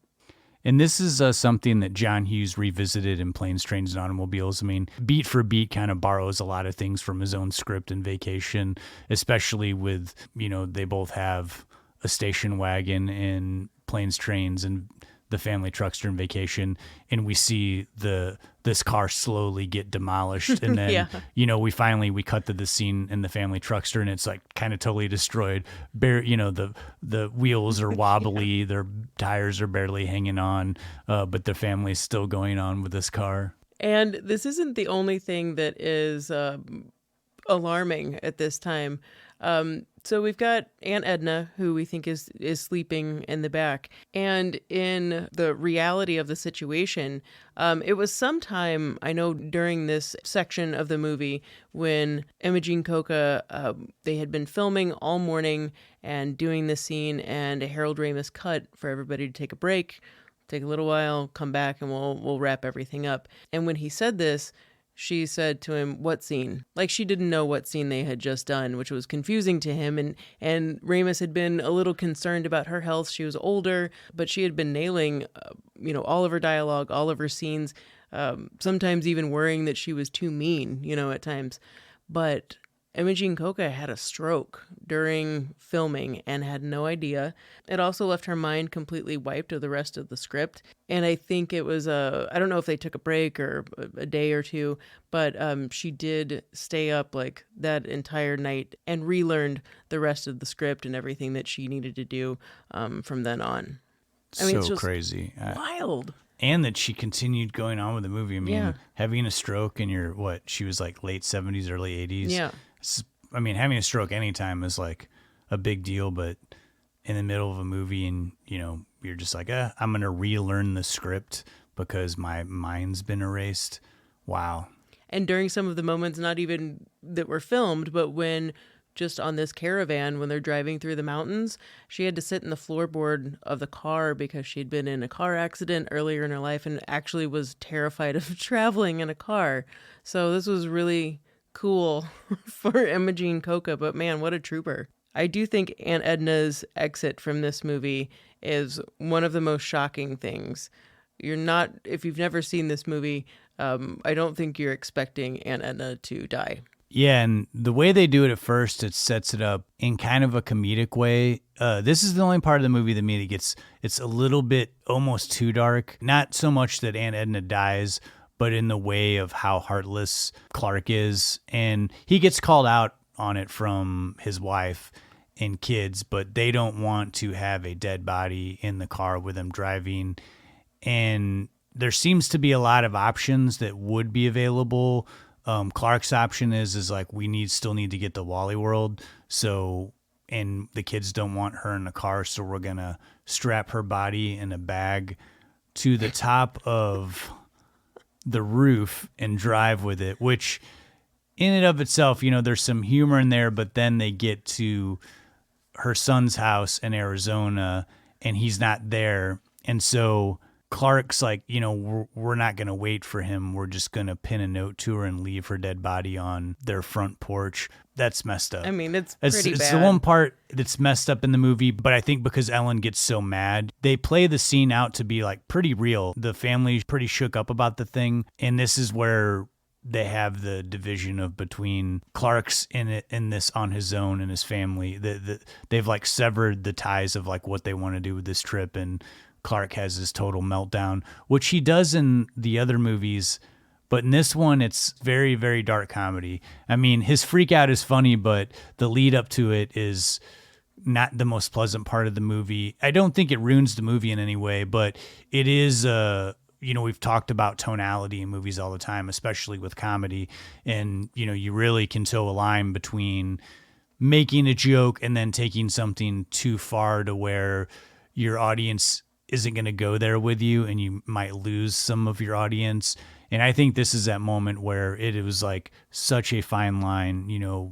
B: And this is something that John Hughes revisited in Planes, Trains, and Automobiles. I mean, beat for beat kind of borrows a lot of things from his own script and Vacation, especially with, they both have a station wagon in Planes, Trains, and the family truckster in Vacation, and we see this car slowly get demolished, and then we cut to the scene in the family truckster, and it's like kind of totally destroyed. The wheels are wobbly, their tires are barely hanging on, but the family's still going on with this car.
C: And this isn't the only thing that is alarming at this time. So we've got Aunt Edna, who we think is sleeping in the back. And in the reality of the situation, it was sometime, I know during this section of the movie, when Imogene Coca, they had been filming all morning and doing the scene, and a Harold Ramis cut for everybody to take a break, take a little while, come back, and we'll wrap everything up. And when he said this, she said to him, what scene? Like she didn't know what scene they had just done, which was confusing to him. And Ramis had been a little concerned about her health. She was older, but she had been nailing, all of her dialogue, all of her scenes, sometimes even worrying that she was too mean, at times. But Imogene Coca had a stroke during filming and had no idea. It also left her mind completely wiped of the rest of the script. And I think it was I don't know if they took a break or a day or two, but she did stay up like that entire night and relearned the rest of the script and everything that she needed to do from then on. I mean, it's just crazy. Wild.
B: And that she continued going on with the movie. I mean, having a stroke in she was like late 70s, early 80s.
C: Yeah.
B: I mean, having a stroke anytime is like a big deal, but in the middle of a movie and, you're just like, I'm going to relearn the script because my mind's been erased. Wow.
C: And during some of the moments, not even that were filmed, but when just on this caravan, when they're driving through the mountains, she had to sit in the floorboard of the car because she'd been in a car accident earlier in her life and actually was terrified of traveling in a car. So this was really cool for Imogene Coca, but man, what a trooper. I do think Aunt Edna's exit from this movie is one of the most shocking things. If you've never seen this movie, I don't think you're expecting Aunt Edna to die.
B: Yeah, and the way they do it at first, it sets it up in kind of a comedic way. This is the only part of the movie that me that it's a little bit almost too dark. Not so much that Aunt Edna dies, but in the way of how heartless Clark is. And he gets called out on it from his wife and kids, but they don't want to have a dead body in the car with them driving. And there seems to be a lot of options that would be available. Clark's option is like, we still need to get to Wally World. So, and the kids don't want her in the car. So we're going to strap her body in a bag to the top of the roof and drive with it, which in and of itself, there's some humor in there, but then they get to her son's house in Arizona and he's not there. And so Clark's like, we're not going to wait for him. We're just going to pin a note to her and leave her dead body on their front porch. That's messed up.
C: I mean, it's pretty bad.
B: It's the one part that's messed up in the movie, but I think because Ellen gets so mad, they play the scene out to be like pretty real. The family's pretty shook up about the thing, and this is where they have the division of between Clark's in this on his own and his family. They've like severed the ties of like what they want to do with this trip, and Clark has this total meltdown, which he does in the other movies, but in this one, it's very, very dark comedy. I mean, his freak out is funny, but the lead up to it is not the most pleasant part of the movie. I don't think it ruins the movie in any way, but it is, we've talked about tonality in movies all the time, especially with comedy. And, you really can toe a line between making a joke and then taking something too far to where your audience isn't going to go there with you and you might lose some of your audience. And I think this is that moment where it was like such a fine line.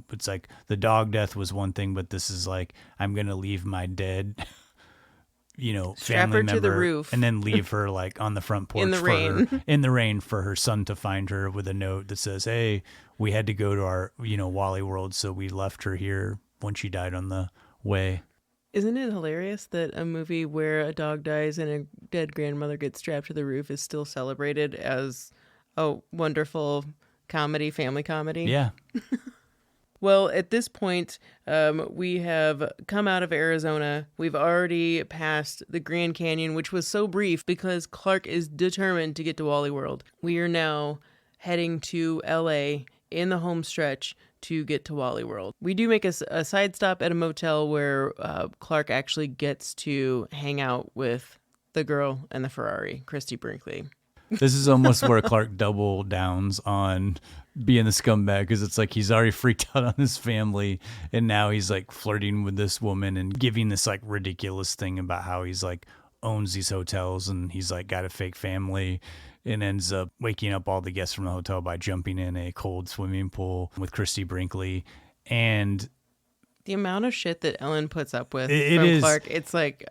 B: It's like the dog death was one thing, but this is like, I'm going to leave my dead,
C: Strap
B: family
C: her
B: member
C: to the roof
B: and then leave her like on the front porch in the rain for her son to find her with a note that says, hey, we had to go to our, Wally World. So we left her here when she died on the way.
C: Isn't it hilarious that a movie where a dog dies and a dead grandmother gets strapped to the roof is still celebrated as a wonderful comedy, family comedy?
B: Yeah.
C: Well, at this point, we have come out of Arizona. We've already passed the Grand Canyon, which was so brief because Clark is determined to get to Wally World. We are now heading to LA in the home stretch to get to Wally World. We do make a side stop at a motel where Clark actually gets to hang out with the girl and the Ferrari, Christy Brinkley.
B: This is almost where Clark double downs on being the scumbag, because it's like he's already freaked out on his family and now he's like flirting with this woman and giving this like ridiculous thing about how he's like owns these hotels and he's like got a fake family and ends up waking up all the guests from the hotel by jumping in a cold swimming pool with Christy Brinkley. And
C: the amount of shit that Ellen puts up with
B: from
C: Clark, it's like,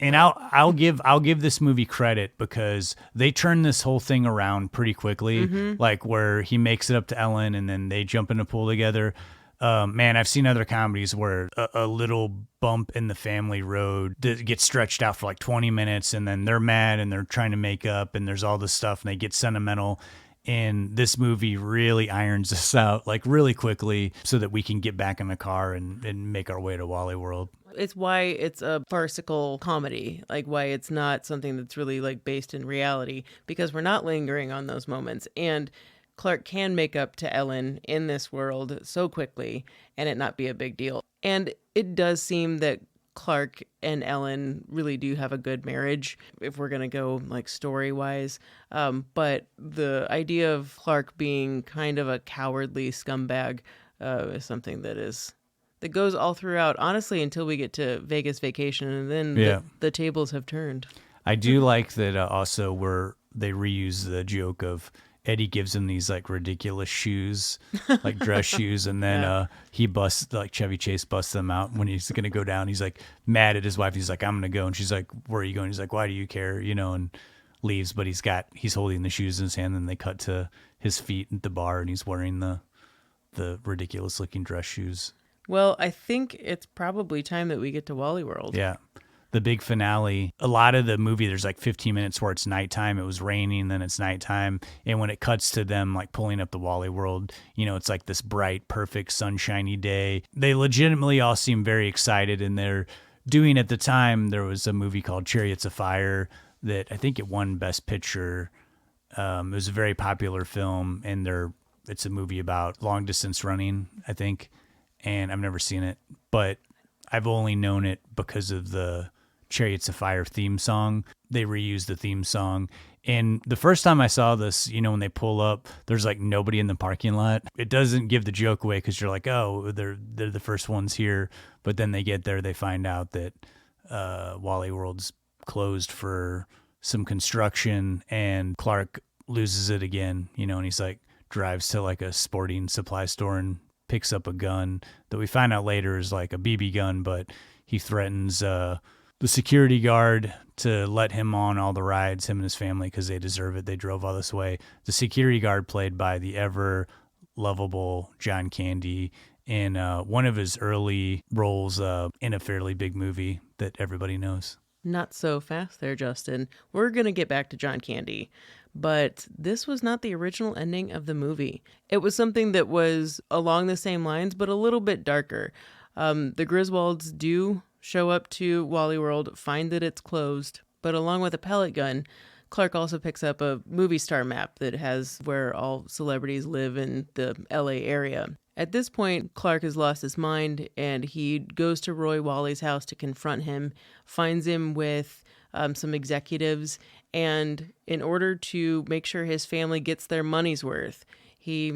B: And I'll give this movie credit because they turn this whole thing around pretty quickly, like where he makes it up to Ellen and then they jump in a pool together. Man, I've seen other comedies where a little bump in the family road that gets stretched out for like 20 minutes and then they're mad and they're trying to make up and there's all this stuff and they get sentimental. And this movie really irons this out like really quickly so that we can get back in the car and make our way to Wally World.
C: It's why it's a farcical comedy, like why it's not something that's really like based in reality, because we're not lingering on those moments. And Clark can make up to Ellen in this world so quickly and it not be a big deal. And it does seem that Clark and Ellen really do have a good marriage if we're going to go like story wise. But the idea of Clark being kind of a cowardly scumbag is something that goes all throughout, honestly, until we get to Vegas Vacation, and then the tables have turned.
B: I do like that also where they reuse the joke of Eddie gives him these like ridiculous shoes, like dress shoes, and then he busts, like Chevy Chase busts them out when he's going to go down. He's like mad at his wife. He's like, I'm going to go. And she's like, where are you going? He's like, why do you care? And leaves, but he's holding the shoes in his hand, and they cut to his feet at the bar and he's wearing the ridiculous looking dress shoes.
C: Well, I think it's probably time that we get to Wally World.
B: Yeah. the big finale, a lot of the movie, there's like 15 minutes where it's nighttime. It was raining, then it's nighttime. And when it cuts to them like pulling up the Wally world, you know, it's like this bright, perfect, sunshiny day. They legitimately all seem very excited, and they're doing, at the time, there was a movie called Chariots of Fire that I think it won Best Picture. It was a very popular film, and it's a movie about long distance running, I think. And I've never seen it, but I've only known it because of the Chariots of Fire theme song. They reused the theme song. And the first time I saw this, you know, when they pull up, there's like nobody in the parking lot. It doesn't give the joke away because you're like, oh, they're the first ones here. But then they get there, they find out that Wally World's closed for some construction, and Clark loses it again, you know, and he's like, drives to like a sporting supply store and picks up a gun that we find out later is like a BB gun, but he threatens the security guard to let him on all the rides, him and his family, because they deserve it. They drove all this way. The security guard, played by the ever lovable John Candy, in one of his early roles in a fairly big movie that everybody knows.
C: Not so fast there, Justin. We're going to get back to John Candy. But this was not the original ending of the movie. It was something that was along the same lines, but a little bit darker. The Griswolds do show up to Wally World, find that it's closed, but along with a pellet gun, Clark also picks up a movie star map that has where all celebrities live in the LA area. At this point, Clark has lost his mind, and he goes to Roy Wally's house to confront him, finds him with some executives, and in order to make sure his family gets their money's worth, he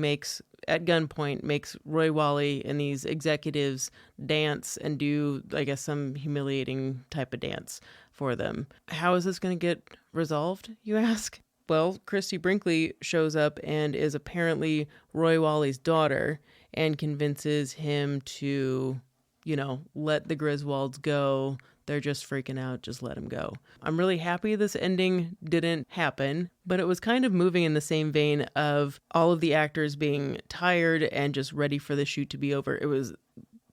C: at gunpoint, makes Roy Wally and these executives dance and do, I guess, some humiliating type of dance for them. How is this going to get resolved, you ask? Well, Christy Brinkley shows up and is apparently Roy Wally's daughter and convinces him to, you know, let the Griswolds go. They're just freaking out. Just let him go. I'm really happy this ending didn't happen, but it was kind of moving in the same vein of all of the actors being tired and just ready for the shoot to be over. It was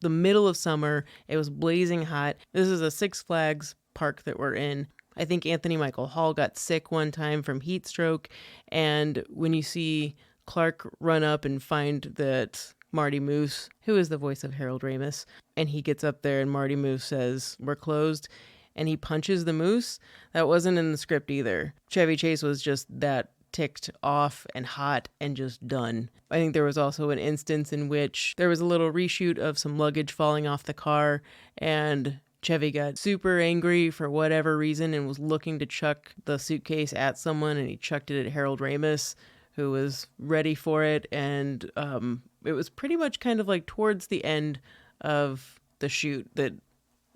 C: the middle of summer. It was blazing hot. This is a Six Flags park that we're in. I think Anthony Michael Hall got sick one time from heat stroke. And when you see Clark run up and find that Marty Moose, who is the voice of Harold Ramis, and he gets up there and Marty Moose says, "We're closed," and he punches the moose. That wasn't in the script either. Chevy Chase was just that ticked off and hot and just done. I think there was also an instance in which there was a little reshoot of some luggage falling off the car, and Chevy got super angry for whatever reason and was looking to chuck the suitcase at someone, and he chucked it at Harold Ramis, who was ready for it. And it was pretty much kind of like towards the end of the shoot that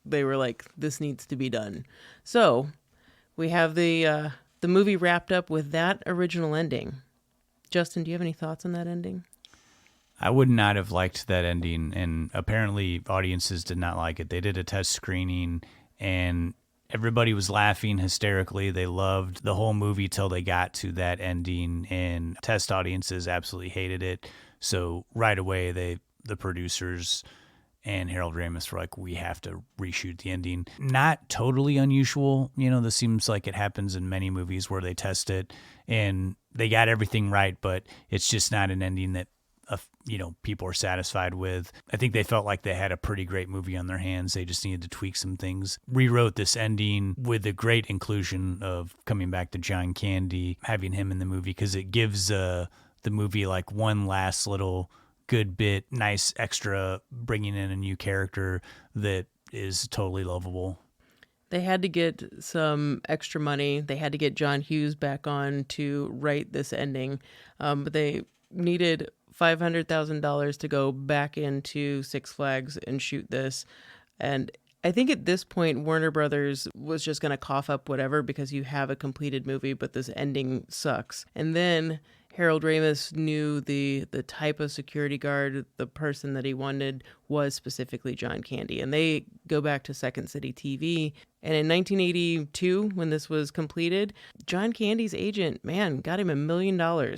C: they were like, this needs to be done. So we have the movie wrapped up with that original ending. Justin, do you have any thoughts on that ending?
B: I would not have liked that ending, and apparently audiences did not like it. They did a test screening, and everybody was laughing hysterically. They loved the whole movie till they got to that ending, and test audiences absolutely hated it. So right away, the producers and Harold Ramis were like, we have to reshoot the ending. Not totally unusual. You know, this seems like it happens in many movies where they test it, and they got everything right, but it's just not an ending that people are satisfied with. I think they felt like they had a pretty great movie on their hands. They just needed to tweak some things. Rewrote this ending with the great inclusion of coming back to John Candy, having him in the movie, because it gives the movie like one last little good bit, nice extra, bringing in a new character that is totally lovable.
C: They had to get some extra money. They had to get John Hughes back on to write this ending, but they needed $500,000 to go back into Six Flags and shoot this. And I think at this point, Warner Brothers was just going to cough up whatever because you have a completed movie, but this ending sucks. And then Harold Ramis knew the type of security guard, the person that he wanted was specifically John Candy. And they go back to Second City TV. And in 1982, when this was completed, John Candy's agent, got him $1 million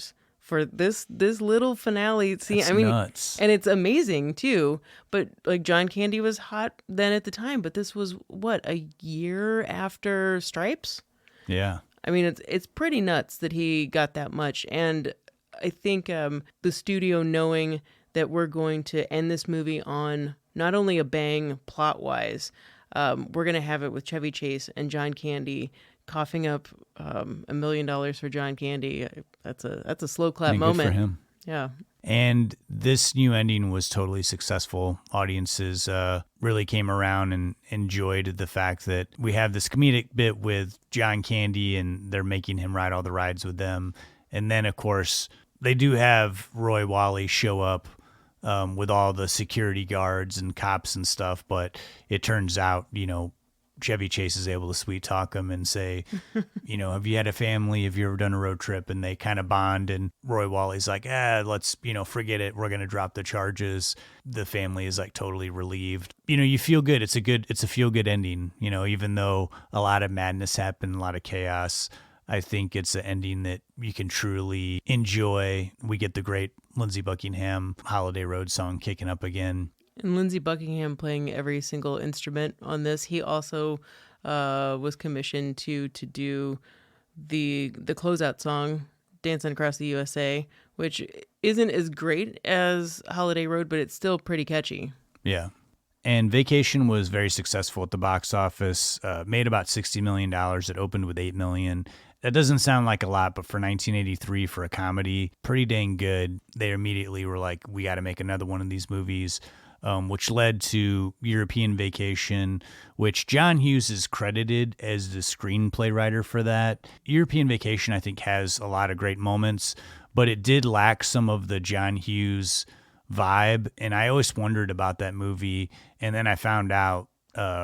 C: for this little finale scene.
B: That's
C: I mean,
B: nuts.
C: and it's amazing too. But like John Candy was hot then at the time, but this was what, a year after Stripes?
B: Yeah.
C: I mean, it's pretty nuts that he got that much. And I think the studio, knowing that we're going to end this movie on not only a bang plot-wise, we're going to have it with Chevy Chase and John Candy coughing up $1 million for John Candy. That's a slow clap moment.
B: Good for him.
C: Yeah.
B: And this new ending was totally successful. Audiences really came around and enjoyed the fact that we have this comedic bit with John Candy and they're making him ride all the rides with them. And then, of course, they do have Roy Wally show up with all the security guards and cops and stuff. But it turns out, Chevy Chase is able to sweet talk him and say, have you had a family? Have you ever done a road trip? And they kind of bond. And Roy Wally's like, let's, forget it. We're going to drop the charges. The family is like totally relieved. You feel good. It's a feel good ending, even though a lot of madness happened, a lot of chaos. I think it's an ending that you can truly enjoy. We get the great Lindsey Buckingham Holiday Road song kicking up again.
C: And Lindsey Buckingham playing every single instrument on this. He also was commissioned to do the closeout song, Dancing Across the USA, which isn't as great as Holiday Road, but it's still pretty catchy.
B: Yeah. And Vacation was very successful at the box office, made about $60 million. It opened with $8 million. That doesn't sound like a lot, but for 1983, for a comedy, pretty dang good. They immediately were like, we got to make another one of these movies. Which led to European Vacation, which John Hughes is credited as the screenplay writer for that. European Vacation, I think, has a lot of great moments, but it did lack some of the John Hughes vibe, and I always wondered about that movie. And then I found out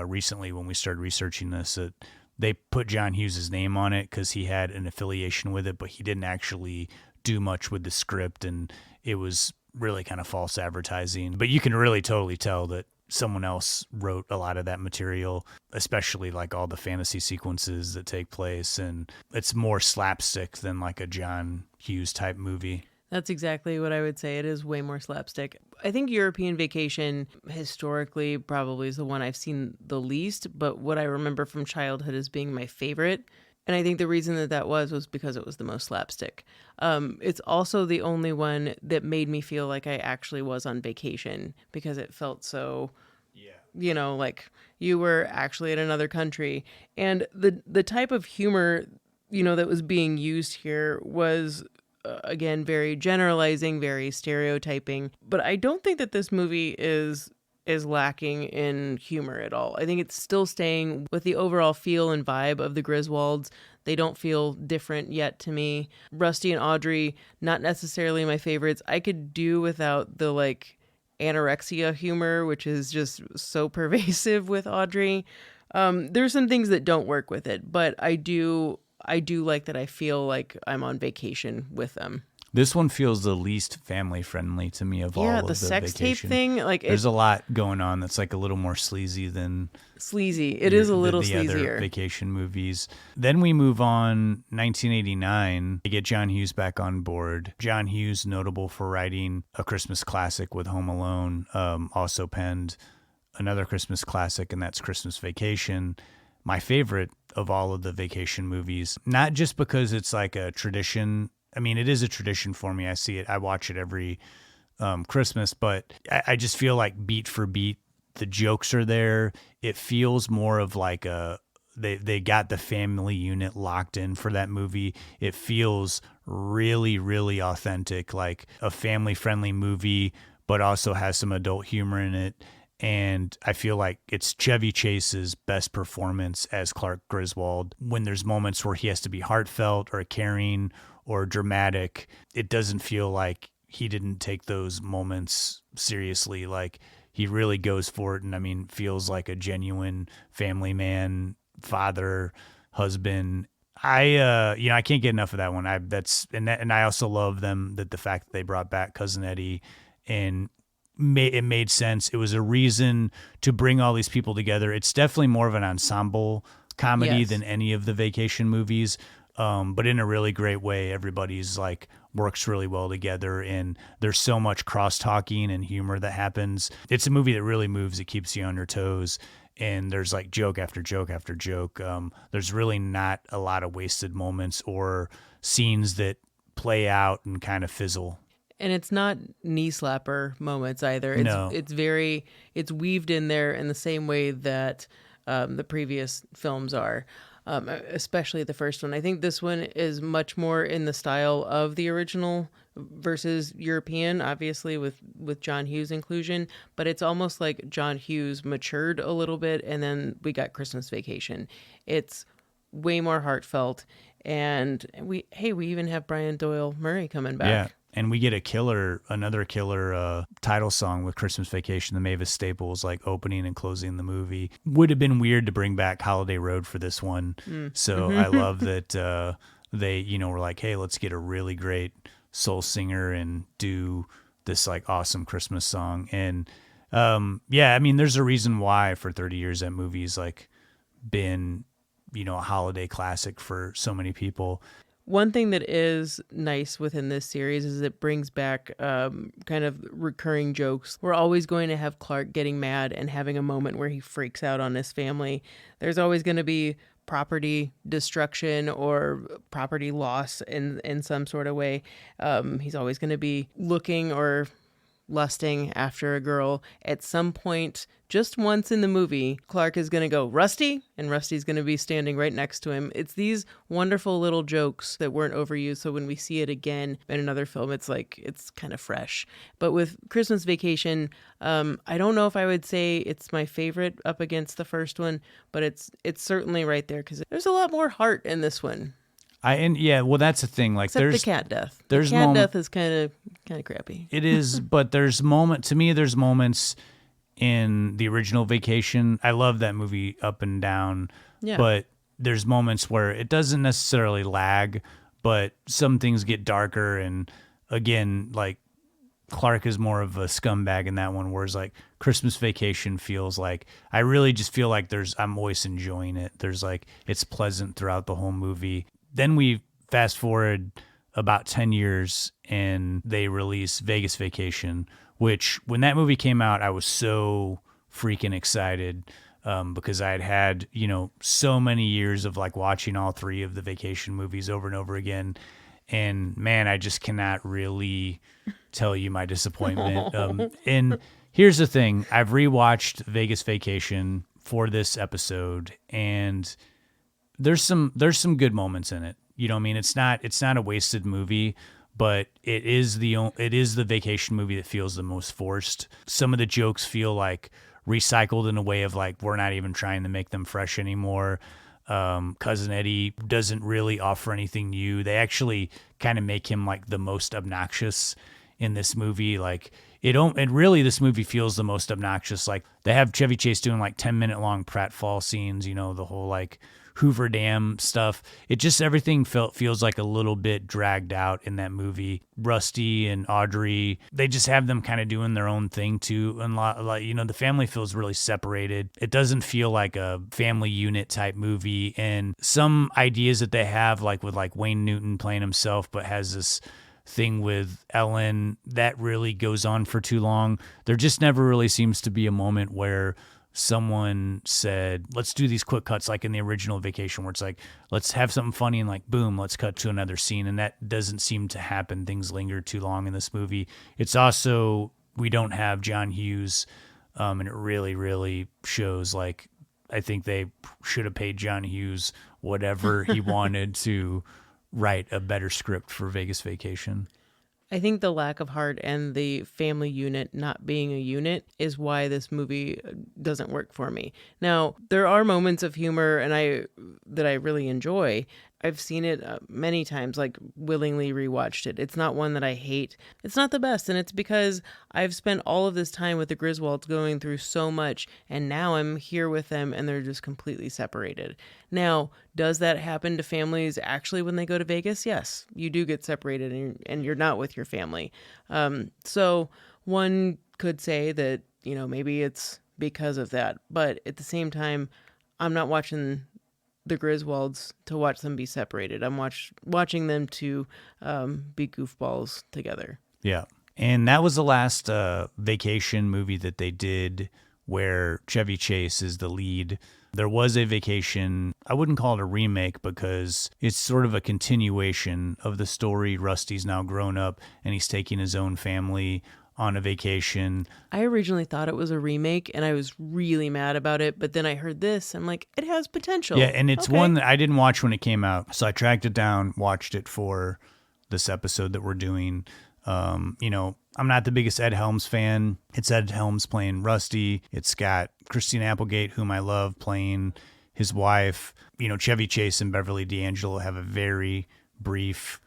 B: recently when we started researching this that they put John Hughes' name on it because he had an affiliation with it, but he didn't actually do much with the script, and it was really kind of false advertising. But you can really totally tell that someone else wrote a lot of that material, especially like all the fantasy sequences that take place, and it's more slapstick than like a John Hughes type movie.
C: That's exactly what I would say. It is way more slapstick. I think European Vacation historically probably is the one I've seen the least, but what I remember from childhood as being my favorite. And I think the reason that was because it was the most slapstick. It's also the only one that made me feel like I actually was on vacation because it felt so, like you were actually in another country. And the type of humor, that was being used here was, again, very generalizing, very stereotyping. But I don't think that this movie is lacking in humor at all. I think it's still staying with the overall feel and vibe of the Griswolds. They don't feel different yet to me. Rusty and Audrey, not necessarily my favorites. I could do without the anorexia humor, which is just so pervasive with Audrey. There's some things that don't work with it, but I do like that I feel like I'm on vacation with them.
B: This one feels the least family friendly to me of all of the
C: sex
B: Vacation.
C: tape thing.
B: There's a lot going on that's like a little more sleazy than
C: sleazy. It is a little
B: the
C: sleazier.
B: Other Vacation movies. Then we move on. 1989. They get John Hughes back on board. John Hughes, notable for writing a Christmas classic with Home Alone, also penned another Christmas classic, and that's Christmas Vacation. My favorite of all of the Vacation movies, not just because it's like a tradition. I mean, it is a tradition for me. I see it. I watch it every Christmas, but I just feel like beat for beat, the jokes are there. It feels more of like they got the family unit locked in for that movie. It feels really, really authentic, like a family-friendly movie, but also has some adult humor in it. And I feel like it's Chevy Chase's best performance as Clark Griswold. When there's moments where he has to be heartfelt or caring or dramatic, it doesn't feel like he didn't take those moments seriously. Like he really goes for it, and I mean, feels like a genuine family man, father, husband. I can't get enough of that one. And I also love the fact that they brought back Cousin Eddie, and it made sense. It was a reason to bring all these people together. It's definitely more of an ensemble comedy than any of the Vacation movies. but in a really great way. Everybody's like works really well together, and there's so much cross-talking and humor that happens. It's a movie that really moves. It keeps you on your toes, and there's like joke after joke after joke. There's really not a lot of wasted moments or scenes that play out and kind of fizzle.
C: And it's not knee slapper moments either.
B: No.
C: It's weaved in there in the same way that the previous films are, especially the first one. I think this one is much more in the style of the original versus European, obviously with John Hughes' inclusion, but it's almost like John Hughes matured a little bit, and then we got Christmas Vacation. It's way more heartfelt, and we even have Brian Doyle Murray coming back.
B: Yeah. And we get another killer title song with Christmas Vacation, the Mavis Staples, like opening and closing the movie. Would have been weird to bring back Holiday Road for this one. So I love that they, were like, hey, let's get a really great soul singer and do this like awesome Christmas song. And there's a reason why for 30 years that movie's like been, a holiday classic for so many people.
C: One thing that is nice within this series is it brings back kind of recurring jokes. We're always going to have Clark getting mad and having a moment where he freaks out on his family. There's always going to be property destruction or property loss in some sort of way. He's always going to be looking or lusting after a girl. At some point, just once in the movie, Clark is going to go, Rusty, and Rusty's going to be standing right next to him. It's these wonderful little jokes that weren't overused, so when we see it again in another film, it's like, it's kind of fresh. But with Christmas Vacation, I don't know if I would say it's my favorite up against the first one, but it's certainly right there because there's a lot more heart in this one.
B: That's the thing. Like,
C: Except the cat death. The cat death is kind of crappy.
B: It is, but there's moments in the original Vacation. I love that movie up and down. Yeah. But there's moments where it doesn't necessarily lag, but some things get darker. And again, like Clark is more of a scumbag in that one, whereas like Christmas Vacation feels like I really just feel like I'm always enjoying it. There's like it's pleasant throughout the whole movie. Then we fast forward about 10 years and they release Vegas Vacation, which when that movie came out, I was so freaking excited because I had so many years of like watching all three of the Vacation movies over and over again. And man, I just cannot really tell you my disappointment. And here's the thing. I've rewatched Vegas Vacation for this episode, and there's some good moments in it. I mean, it's not a wasted movie, but it is the Vacation movie that feels the most forced. Some of the jokes feel like recycled in a way of like we're not even trying to make them fresh anymore. Cousin Eddie doesn't really offer anything new. They actually kind of make him like the most obnoxious in this movie. Like this movie feels the most obnoxious. Like they have Chevy Chase doing like 10-minute long pratfall scenes, the whole like Hoover Dam stuff. It just, everything feels like a little bit dragged out in that movie. Rusty and Audrey, they just have them kind of doing their own thing too. And the family feels really separated. It doesn't feel like a family unit type movie. And some ideas that they have, like with like Wayne Newton playing himself, but has this thing with Ellen that really goes on for too long. There just never really seems to be a moment where someone said, let's do these quick cuts like in the original Vacation, where it's like, let's have something funny and like, boom, let's cut to another scene. And that doesn't seem to happen. Things linger too long in this movie. It's also, we don't have John Hughes, and it really, really shows. Like, I think they should have paid John Hughes whatever he wanted to write a better script for Vegas Vacation.
C: I think the lack of heart and the family unit not being a unit is why this movie doesn't work for me. Now, there are moments of humor that I really enjoy. I've seen it many times, like willingly rewatched it. It's not one that I hate. It's not the best, and it's because I've spent all of this time with the Griswolds going through so much, and now I'm here with them, and they're just completely separated. Now, does that happen to families actually when they go to Vegas? Yes, you do get separated, and you're not with your family. So one could say that, maybe it's because of that, but at the same time, I'm not watching the Griswolds to watch them be separated. I'm watching them to be goofballs together.
B: Yeah. And that was the last vacation movie that they did where Chevy Chase is the lead. There was a vacation. I wouldn't call it a remake because it's sort of a continuation of the story. Rusty's now grown up and he's taking his own family on a vacation.
C: I originally thought it was a remake and I was really mad about it, but then I heard this. I'm like, it has potential.
B: Yeah, and it's one that I didn't watch when it came out. So I tracked it down, watched it for this episode that we're doing. I'm not the biggest Ed Helms fan. It's Ed Helms playing Rusty. It's got Christina Applegate, whom I love, playing his wife. Chevy Chase and Beverly D'Angelo have a very brief,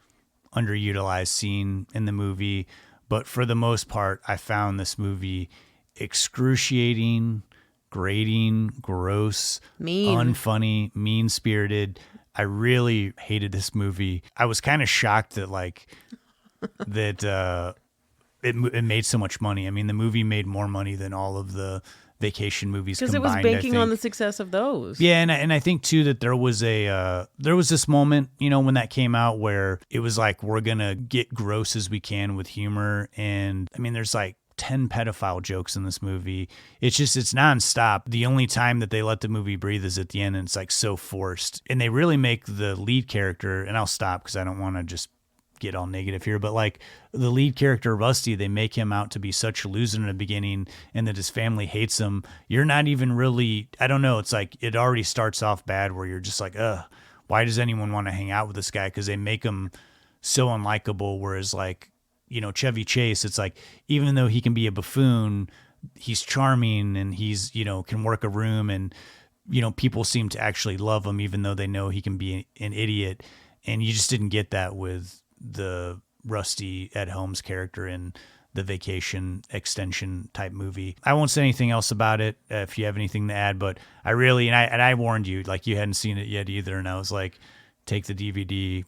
B: underutilized scene in the movie. But for the most part, I found this movie excruciating, grating, gross, unfunny, mean-spirited. I really hated this movie. I was kind of shocked that it made so much money. I mean, the movie made more money than all of the vacation movies combined.
C: Because it was banking on the success of those.
B: Yeah, and I think too that there was this moment, when that came out where it was like we're gonna get gross as we can with humor, and I mean, there's like 10 pedophile jokes in this movie. It's nonstop. The only time that they let the movie breathe is at the end, and it's like so forced. And they really make the lead character, and I'll stop because I don't want to just get all negative here, but like the lead character Rusty, they make him out to be such a loser in the beginning and that his family hates him. You're not even really, I don't know, it's like it already starts off bad where you're just like, why does anyone want to hang out with this guy? Because they make him so unlikable. Whereas like, Chevy Chase, it's like, even though he can be a buffoon, he's charming and he's, can work a room, and, people seem to actually love him even though they know he can be an idiot. And you just didn't get that with the Rusty Ed Helms character in the vacation extension type movie. I won't say anything else about it if you have anything to add, but I really, and I warned you, like you hadn't seen it yet either. And I was like, take the DVD,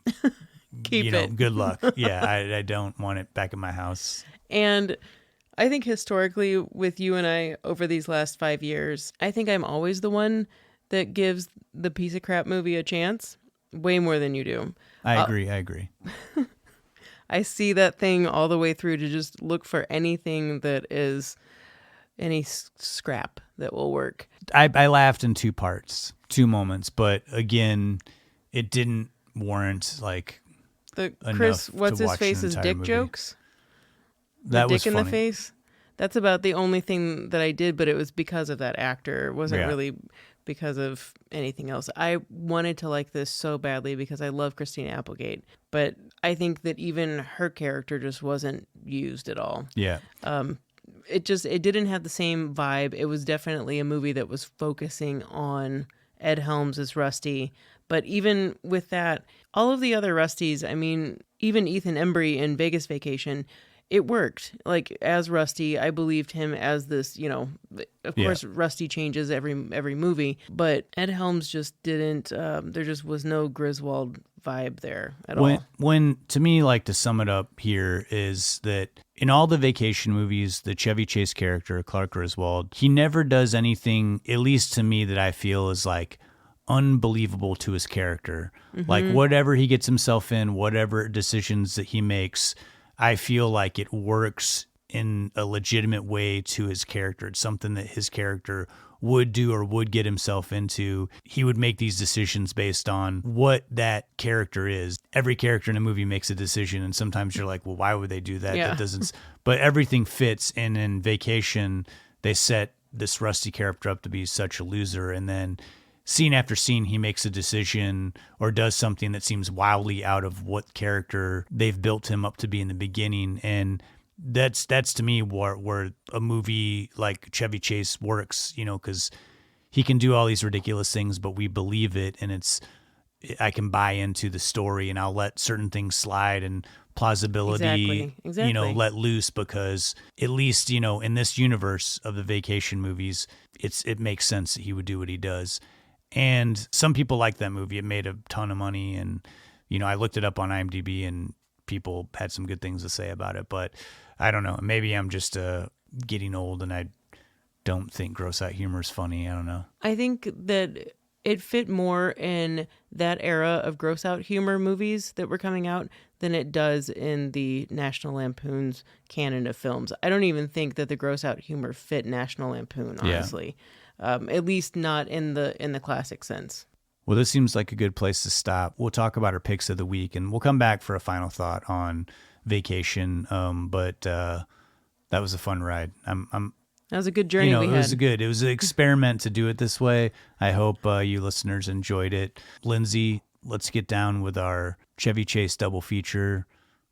C: Keep it.
B: Good luck. Yeah. I don't want it back in my house.
C: And I think historically with you and I over these last 5 years, I think I'm always the one that gives the piece of crap movie a chance way more than you do.
B: I agree.
C: I see that thing all the way through to just look for anything that is any scrap that will work.
B: I laughed in two moments, but again, it didn't warrant like
C: the Chris, what's his face's dick
B: movie.
C: Jokes?
B: That
C: the
B: was
C: dick
B: funny.
C: In the face. That's about the only thing that I did, but it was because of that actor. It wasn't really because of anything else. I wanted to like this so badly because I love Christina Applegate, but I think that even her character just wasn't used at all.
B: Yeah.
C: It didn't have the same vibe. It was definitely a movie that was focusing on Ed Helms as Rusty. But even with that, all of the other Rustys, I mean, even Ethan Embry in Vegas Vacation, it worked. Like, as Rusty, I believed him as this, of course, Rusty changes every movie, but Ed Helms just didn't, there just was no Griswold vibe there at all.
B: When, to me, like, to sum it up here is that in all the vacation movies, the Chevy Chase character, Clark Griswold, he never does anything, at least to me, that I feel is like unbelievable to his character. Mm-hmm. Like, whatever he gets himself in, whatever decisions that he makes, I feel like it works in a legitimate way to his character. It's something that his character would do or would get himself into. He would make these decisions based on what that character is. Every character in a movie makes a decision, and sometimes you're like, well, why would they do that?
C: Yeah.
B: That doesn't. But everything fits. And in Vacation, they set this Rusty character up to be such a loser, and then scene after scene, he makes a decision or does something that seems wildly out of what character they've built him up to be in the beginning. And that's to me where a movie like Chevy Chase works, because he can do all these ridiculous things, but we believe it, and I can buy into the story, and I'll let certain things slide and plausibility,
C: exactly.
B: Let loose, because at least, in this universe of the vacation movies, it makes sense that he would do what he does. And some people like that movie. It made a ton of money. And, I looked it up on IMDb and people had some good things to say about it. But I don't know. Maybe I'm just getting old and I don't think gross out humor is funny. I don't know.
C: I think that It fit more in that era of gross out humor movies that were coming out than it does in the National Lampoon's canon of films. I don't even think that the gross out humor fit National Lampoon, honestly. At least not in the classic sense.
B: Well, this seems like a good place to stop. We'll talk about our picks of the week, and we'll come back for a final thought on Vacation. But that was a fun ride.
C: That was a good journey we had.
B: It was an experiment to do it this way. I hope you listeners enjoyed it. Lindsay, let's get down with our Chevy Chase double feature.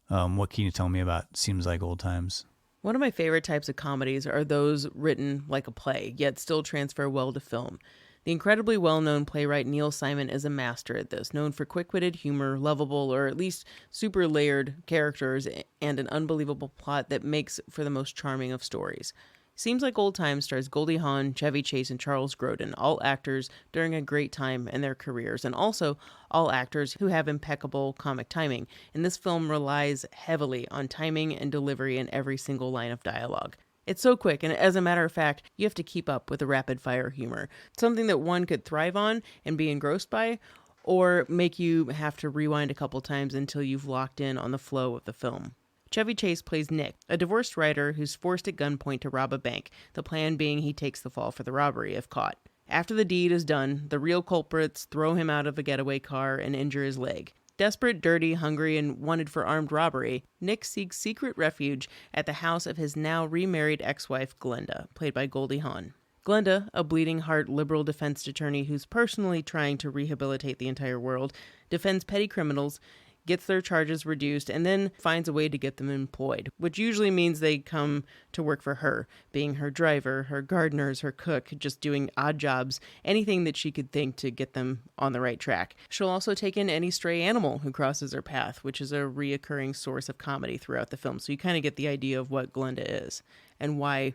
B: What can you tell me about Seems Like Old Times?
C: One of my favorite types of comedies are those written like a play, yet still transfer well to film. The incredibly well-known playwright Neil Simon is a master at this, known for quick-witted humor, lovable, or at least super layered characters, and an unbelievable plot that makes for the most charming of stories. Seems Like Old Times stars Goldie Hawn, Chevy Chase, and Charles Grodin, all actors during a great time in their careers, and also all actors who have impeccable comic timing. And this film relies heavily on timing and delivery in every single line of dialogue. It's so quick, and as a matter of fact, you have to keep up with the rapid-fire humor. Something that one could thrive on and be engrossed by, or make you have to rewind a couple times until you've locked in on the flow of the film. Chevy Chase plays Nick, a divorced writer who's forced at gunpoint to rob a bank, the plan being he takes the fall for the robbery if caught. After the deed is done, the real culprits throw him out of a getaway car and injure his leg. Desperate, dirty, hungry, and wanted for armed robbery, Nick seeks secret refuge at the house of his now remarried ex-wife, Glenda, played by Goldie Hawn. Glenda, a bleeding heart liberal defense attorney who's personally trying to rehabilitate the entire world, defends petty criminals, gets their charges reduced, and then finds a way to get them employed, which usually means they come to work for her, being her driver, her gardeners, her cook, just doing odd jobs, anything that she could think to get them on the right track. She'll also take in any stray animal who crosses her path, which is a reoccurring source of comedy throughout the film, so you kind of get the idea of what Glenda is and why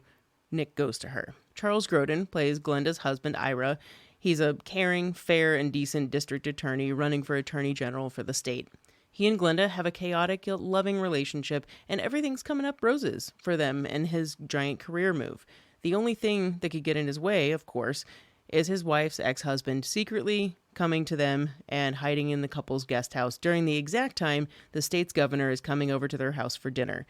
C: Nick goes to her. Charles Grodin plays Glenda's husband, Ira. He's a caring, fair, and decent district attorney running for attorney general for the state. He and Glenda have a chaotic yet loving relationship, and everything's coming up roses for them and his giant career move. The only thing that could get in his way, of course, is his wife's ex-husband secretly coming to them and hiding in the couple's guest house during the exact time the state's governor is coming over to their house for dinner.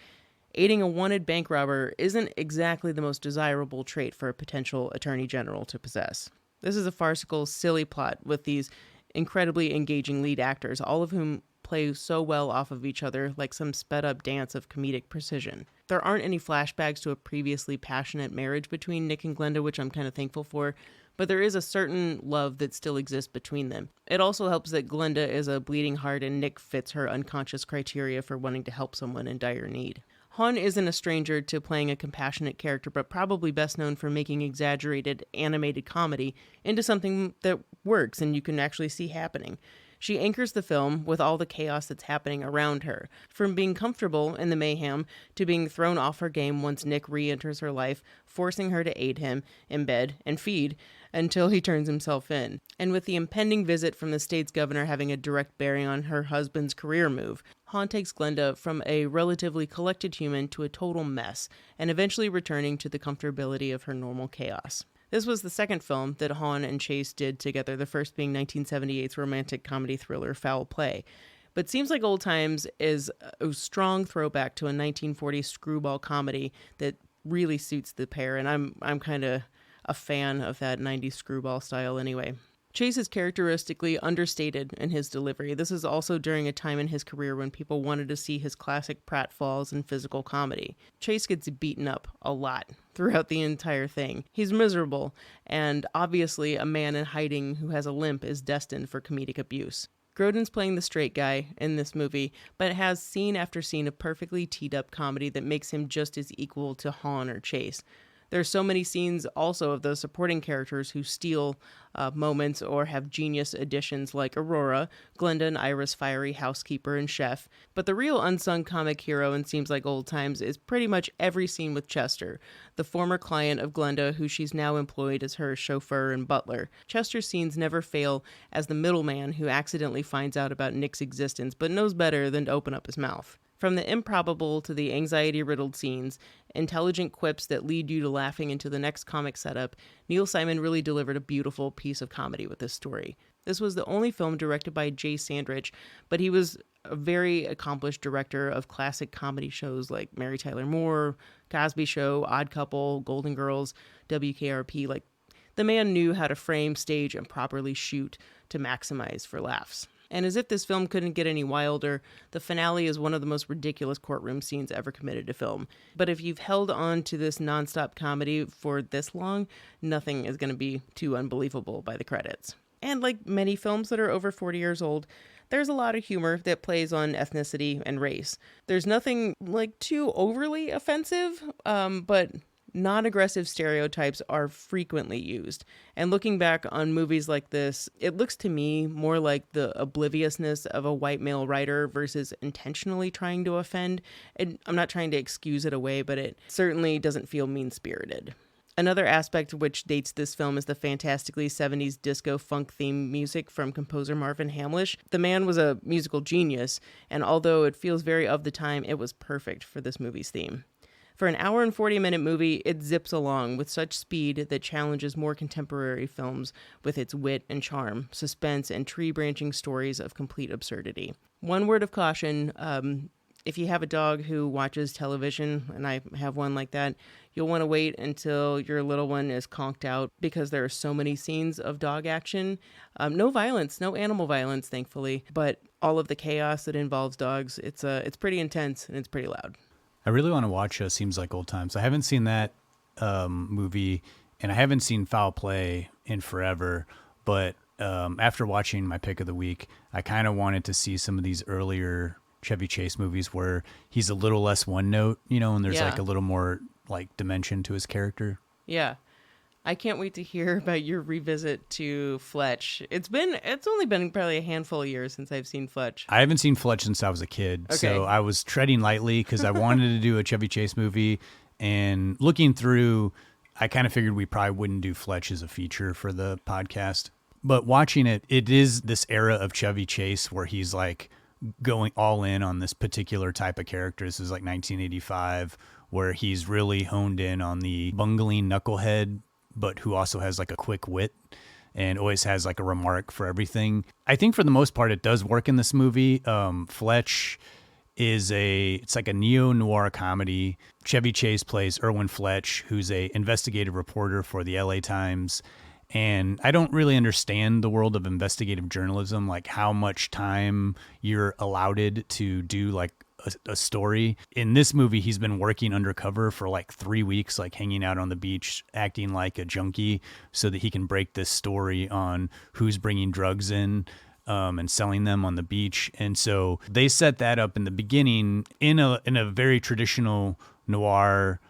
C: Aiding a wanted bank robber isn't exactly the most desirable trait for a potential attorney general to possess. This is a farcical, silly plot with these incredibly engaging lead actors, all of whom play so well off of each other like some sped-up dance of comedic precision. There aren't any flashbacks to a previously passionate marriage between Nick and Glenda, which I'm kind of thankful for, but there is a certain love that still exists between them. It also helps that Glenda is a bleeding heart and Nick fits her unconscious criteria for wanting to help someone in dire need. Hawn isn't a stranger to playing a compassionate character, but probably best known for making exaggerated animated comedy into something that works and you can actually see happening. She anchors the film with all the chaos that's happening around her, from being comfortable in the mayhem to being thrown off her game once Nick re-enters her life, forcing her to aid him in bed and feed until he turns himself in. And with the impending visit from the state's governor having a direct bearing on her husband's career move, Hawn takes Glenda from a relatively collected human to a total mess, and eventually returning to the comfortability of her normal chaos. This was the second film that Hawn and Chase did together, the first being 1978's romantic comedy thriller Foul Play. But Seems Like Old Times is a strong throwback to a 1940s screwball comedy that really suits the pair, and I'm kind of a fan of that 90s screwball style anyway. Chase is characteristically understated in his delivery. This is also during a time in his career when people wanted to see his classic pratfalls and physical comedy. Chase gets beaten up a lot throughout the entire thing. He's miserable, and obviously a man in hiding who has a limp is destined for comedic abuse. Grodin's playing the straight guy in this movie, but it has scene after scene of perfectly teed up comedy that makes him just as equal to Hawn or Chase. There's so many scenes also of the supporting characters who steal moments or have genius additions like Aurora, Glenda and Ira's fiery housekeeper and chef. But the real unsung comic hero in Seems Like Old Times is pretty much every scene with Chester, the former client of Glenda who she's now employed as her chauffeur and butler. Chester's scenes never fail as the middleman who accidentally finds out about Nick's existence but knows better than to open up his mouth. From the improbable to the anxiety-riddled scenes, intelligent quips that lead you to laughing into the next comic setup, Neil Simon really delivered a beautiful piece of comedy with this story. This was the only film directed by Jay Sandrich, but he was a very accomplished director of classic comedy shows like Mary Tyler Moore, Cosby Show, Odd Couple, Golden Girls, WKRP. Like, the man knew how to frame, stage, and properly shoot to maximize for laughs. And as if this film couldn't get any wilder, the finale is one of the most ridiculous courtroom scenes ever committed to film. But if you've held on to this nonstop comedy for this long, nothing is going to be too unbelievable by the credits. And like many films that are over 40 years old, there's a lot of humor that plays on ethnicity and race. There's nothing like too overly offensive, but non-aggressive stereotypes are frequently used. And looking back on movies like this, it looks to me more like the obliviousness of a white male writer versus intentionally trying to offend. And I'm not trying to excuse it away, but it certainly doesn't feel mean-spirited. Another aspect which dates this film is the fantastically 70s disco funk theme music from composer Marvin Hamlisch. The man was a musical genius, and although it feels very of the time, it was perfect for this movie's theme. For an hour and 40-minute movie, it zips along with such speed that challenges more contemporary films with its wit and charm, suspense, and tree-branching stories of complete absurdity. One word of caution, if you have a dog who watches television, and I have one like that, you'll want to wait until your little one is conked out because there are so many scenes of dog action. No violence, no animal violence, thankfully, but all of the chaos that involves dogs, it's pretty intense and it's pretty loud.
B: I really want to watch Seems Like Old Times. I haven't seen that movie, and I haven't seen Foul Play in forever, but after watching my pick of the week, I kind of wanted to see some of these earlier Chevy Chase movies where he's a little less one note, and there's like a little more like dimension to his character. Yeah.
C: I can't wait to hear about your revisit to Fletch. It's only been probably a handful of years since I've seen Fletch.
B: I haven't seen Fletch since I was a kid. Okay. So I was treading lightly because I wanted to do a Chevy Chase movie, and looking through, I kind of figured we probably wouldn't do Fletch as a feature for the podcast. But watching it is this era of Chevy Chase where he's like going all in on this particular type of character. This is like 1985, where he's really honed in on the bungling knucklehead, but who also has like a quick wit and always has like a remark for everything. I think for the most part, it does work in this movie. Fletch it's like a neo-noir comedy. Chevy Chase plays Irwin Fletch, who's a investigative reporter for the LA Times. And I don't really understand the world of investigative journalism, like how much time you're allowed to do like a story. In this movie, he's been working undercover for like 3 weeks, like hanging out on the beach, acting like a junkie so that he can break this story on who's bringing drugs in and selling them on the beach. And so they set that up in the beginning in a very traditional noir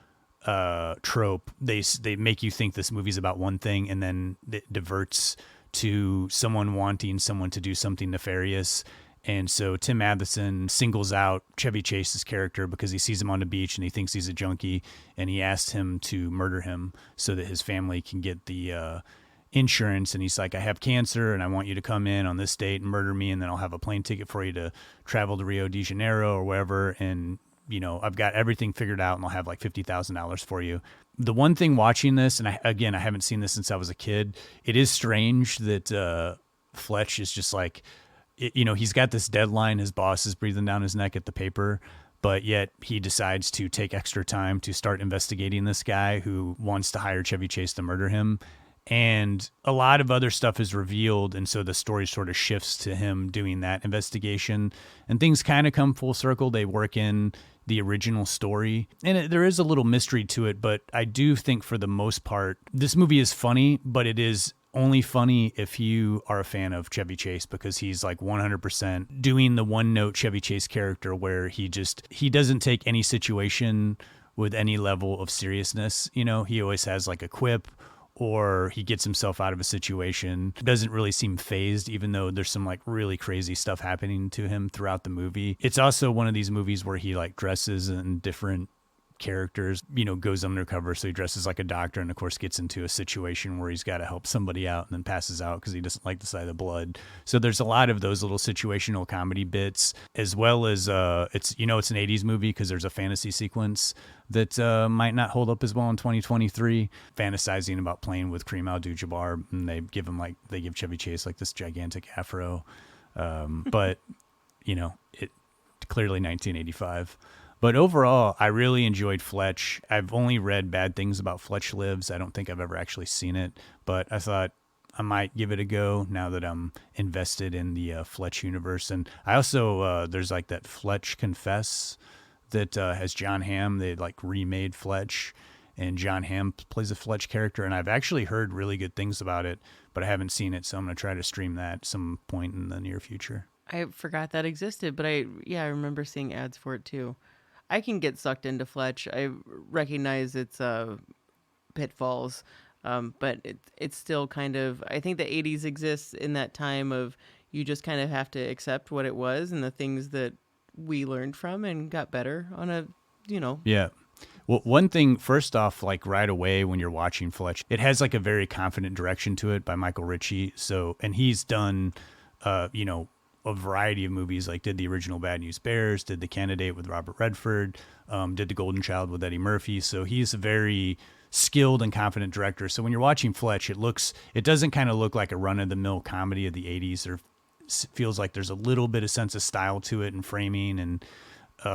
B: trope. They make you think this movie's about one thing, and then it diverts to someone wanting someone to do something nefarious. And so Tim Matheson singles out Chevy Chase's character because he sees him on the beach and he thinks he's a junkie, and he asked him to murder him so that his family can get the insurance. And he's like, I have cancer and I want you to come in on this date and murder me, and then I'll have a plane ticket for you to travel to Rio de Janeiro or wherever, and I've got everything figured out and I'll have like $50,000 for you. The one thing watching this, and I haven't seen this since I was a kid, it is strange that Fletch is just like, he's got this deadline. His boss is breathing down his neck at the paper, but yet he decides to take extra time to start investigating this guy who wants to hire Chevy Chase to murder him. And a lot of other stuff is revealed, and so the story sort of shifts to him doing that investigation, and things kind of come full circle. They work in the original story, and there is a little mystery to it, but I do think for the most part, this movie is funny, but it is only funny if you are a fan of Chevy Chase, because he's like 100% doing the one-note Chevy Chase character where he doesn't take any situation with any level of seriousness. He always has like a quip, or he gets himself out of a situation, doesn't really seem fazed, even though there's some like really crazy stuff happening to him throughout the movie. It's also one of these movies where he like dresses in different characters, you know, goes undercover. So he dresses like a doctor and, of course, gets into a situation where he's got to help somebody out and then passes out because he doesn't like the sight of blood. So there's a lot of those little situational comedy bits, as well as it's, you know, it's an 80s movie because there's a fantasy sequence that might not hold up as well in 2023, fantasizing about playing with Kareem Abdul-Jabbar, and they give Chevy Chase like this gigantic afro. But, you know, it clearly 1985. But overall, I really enjoyed Fletch. I've only read bad things about Fletch Lives. I don't think I've ever actually seen it, but I thought I might give it a go now that I'm invested in the Fletch universe. And I also, there's like that Fletch Confess that has John Hamm. They like remade Fletch, and John Hamm plays a Fletch character. And I've actually heard really good things about it, but I haven't seen it. So I'm going to try to stream that some point in the near future.
C: I forgot that existed, but I remember seeing ads for it too. I can get sucked into Fletch. I recognize its pitfalls, but it's still kind of, I think the 80s exists in that time of you just kind of have to accept what it was and the things that we learned from and got better on a, you know.
B: Yeah. Well, one thing, first off, like right away when you're watching Fletch, it has like a very confident direction to it by Michael Ritchie. So, and he's done, you know, a variety of movies, like did the original Bad News Bears, did The Candidate with Robert Redford, did The Golden Child with Eddie Murphy. So he's a very skilled and confident director. So when you're watching Fletch, it doesn't kind of look like a run-of-the-mill comedy of the 80s. Or feels like there's a little bit of sense of style to it and framing and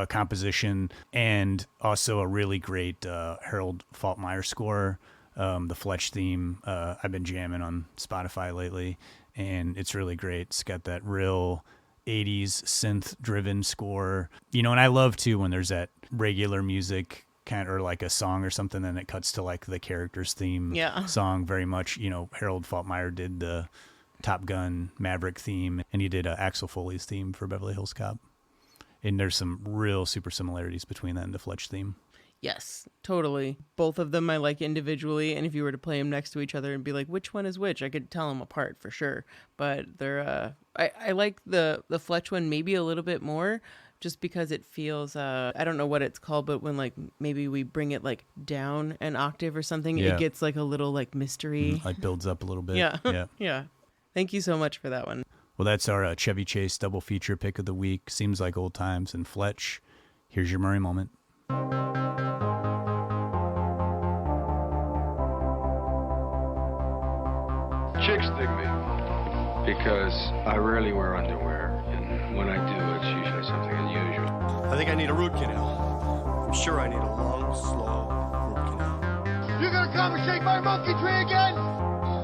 B: composition, and also a really great Harold Faltermeyer score. The Fletch theme, I've been jamming on Spotify lately, and it's really great. It's got that real 80s synth-driven score. You know, and I love, too, when there's that regular music kind of, or like a song or something, then it cuts to like the character's theme song very much. You know, Harold Faltermeyer did the Top Gun Maverick theme, and he did Axel Foley's theme for Beverly Hills Cop. And there's some real super similarities between that and the Fletch theme.
C: Yes, totally. Both of them I like individually, and if you were to play them next to each other and be like, which one is which, I could tell them apart for sure. But they're, I like the Fletch one maybe a little bit more, just because it feels, I don't know what it's called, but when like maybe we bring it like down an octave or something, it gets like a little like mystery.
B: It builds up a little bit.
C: Yeah. Yeah. Thank you so much for that one.
B: Well, that's our Chevy Chase double feature pick of the week. Seems like old times. And Fletch, here's your Murray moment.
H: Chicks dig me because I rarely wear underwear, and when I do, it's usually something unusual.
I: I think I need a root canal. I'm sure I need a long, slow root canal.
J: You gonna come and shake my monkey tree again?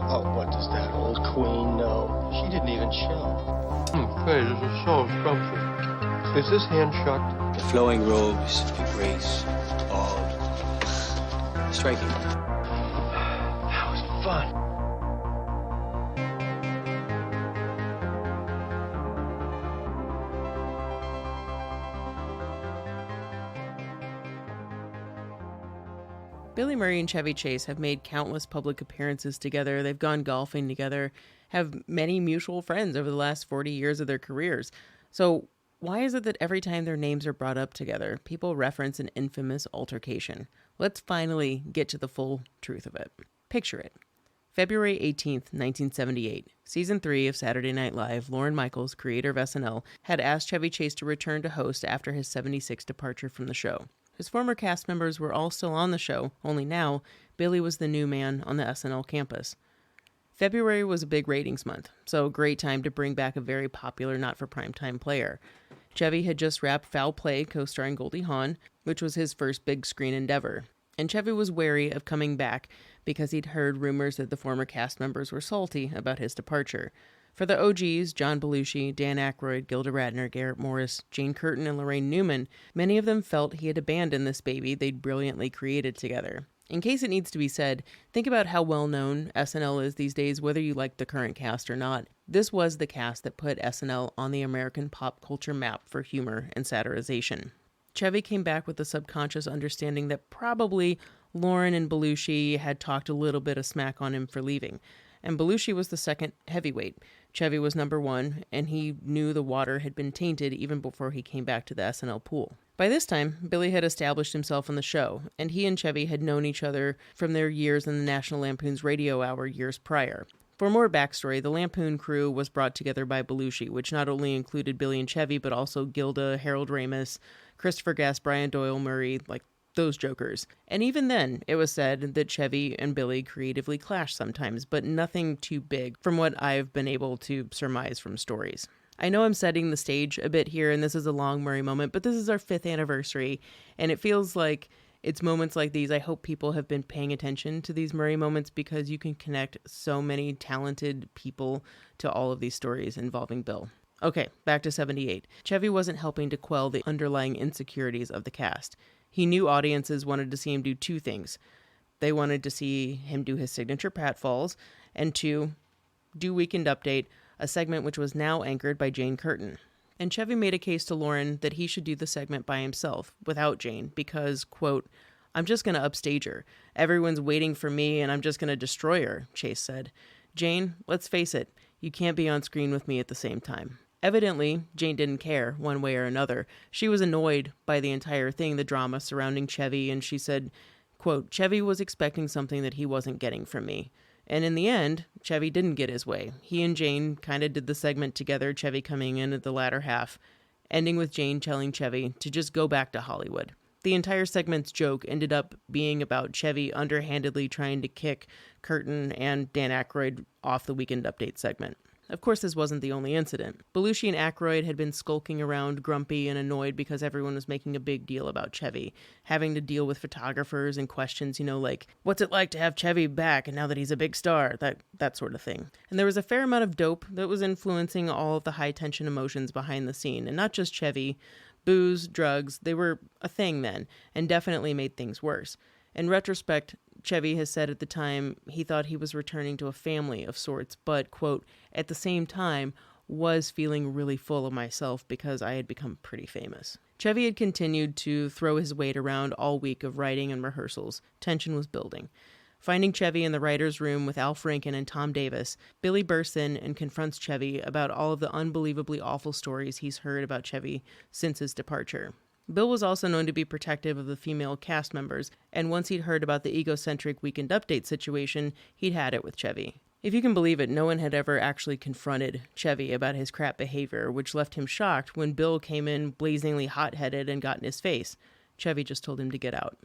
I: Oh, what does that old queen know? She didn't even show.
H: Hey, this is so scrumptious. Is this hand shucked?
I: The flowing robes, the grace, bald, striking.
H: That was fun.
C: Billy Murray and Chevy Chase have made countless public appearances together. They've gone golfing together, have many mutual friends over the last 40 years of their careers. So why is it that every time their names are brought up together, people reference an infamous altercation? Let's finally get to the full truth of it. Picture it. February 18th, 1978, Season 3 of Saturday Night Live, Lorne Michaels, creator of SNL, had asked Chevy Chase to return to host after his '76 departure from the show. His former cast members were all still on the show, only now, Billy was the new man on the SNL campus. February was a big ratings month, so a great time to bring back a very popular not-for-primetime player. Chevy had just wrapped Foul Play, co-starring Goldie Hawn, which was his first big screen endeavor. And Chevy was wary of coming back because he'd heard rumors that the former cast members were salty about his departure. For the OGs, John Belushi, Dan Aykroyd, Gilda Radner, Garrett Morris, Jane Curtin, and Lorraine Newman, many of them felt he had abandoned this baby they'd brilliantly created together. In case it needs to be said, think about how well-known SNL is these days, whether you like the current cast or not. This was the cast that put SNL on the American pop culture map for humor and satirization. Chevy came back with the subconscious understanding that probably Lauren and Belushi had talked a little bit of smack on him for leaving. and Belushi was the second heavyweight. Chevy was number 1, and he knew the water had been tainted even before he came back to the SNL pool. By this time, Billy had established himself on the show, and he and Chevy had known each other from their years in the National Lampoon's Radio Hour years prior. For more backstory, the Lampoon crew was brought together by Belushi, which not only included Billy and Chevy, but also Gilda, Harold Ramis, Christopher Guest, Brian Doyle Murray, like those jokers. And even then, it was said that Chevy and Billy creatively clashed sometimes, but nothing too big from what I've been able to surmise from stories. I know I'm setting the stage a bit here, and this is a long Murray moment, but this is our 5th anniversary, and it feels like it's moments like these. I hope people have been paying attention to these Murray moments because you can connect so many talented people to all of these stories involving Bill. Okay, back to 78. Chevy wasn't helping to quell the underlying insecurities of the cast. He knew audiences wanted to see him do 2 things. They wanted to see him do his signature pratfalls, and 2, do Weekend Update, a segment which was now anchored by Jane Curtin. And Chevy made a case to Lauren that he should do the segment by himself, without Jane, because, quote, "I'm just going to upstage her. Everyone's waiting for me, and I'm just going to destroy her," Chase said. "Jane, let's face it, you can't be on screen with me at the same time." Evidently, Jane didn't care, one way or another. She was annoyed by the entire thing, the drama surrounding Chevy, and she said, quote, "Chevy was expecting something that he wasn't getting from me." And in the end, Chevy didn't get his way. He and Jane kind of did the segment together, Chevy coming in at the latter half, ending with Jane telling Chevy to just go back to Hollywood. The entire segment's joke ended up being about Chevy underhandedly trying to kick Curtin and Dan Aykroyd off the Weekend Update segment. Of course, this wasn't the only incident. Belushi and Aykroyd had been skulking around grumpy and annoyed because everyone was making a big deal about Chevy, having to deal with photographers and questions, like, what's it like to have Chevy back and now that he's a big star, that sort of thing. And there was a fair amount of dope that was influencing all of the high-tension emotions behind the scene, and not just Chevy. Booze, drugs, they were a thing then, and definitely made things worse. In retrospect, Chevy has said at the time he thought he was returning to a family of sorts, but, quote, at the same time, was feeling really full of myself because I had become pretty famous. Chevy had continued to throw his weight around all week of writing and rehearsals. Tension was building. Finding Chevy in the writer's room with Al Franken and Tom Davis, Billy bursts in and confronts Chevy about all of the unbelievably awful stories he's heard about Chevy since his departure. Bill was also known to be protective of the female cast members, and once he'd heard about the egocentric Weekend Update situation, he'd had it with Chevy. If you can believe it, no one had ever actually confronted Chevy about his crap behavior, which left him shocked when Bill came in blazingly hot-headed and got in his face. Chevy just told him to get out.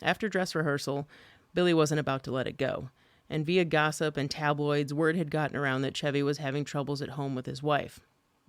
C: After dress rehearsal, Billy wasn't about to let it go, and via gossip and tabloids, word had gotten around that Chevy was having troubles at home with his wife.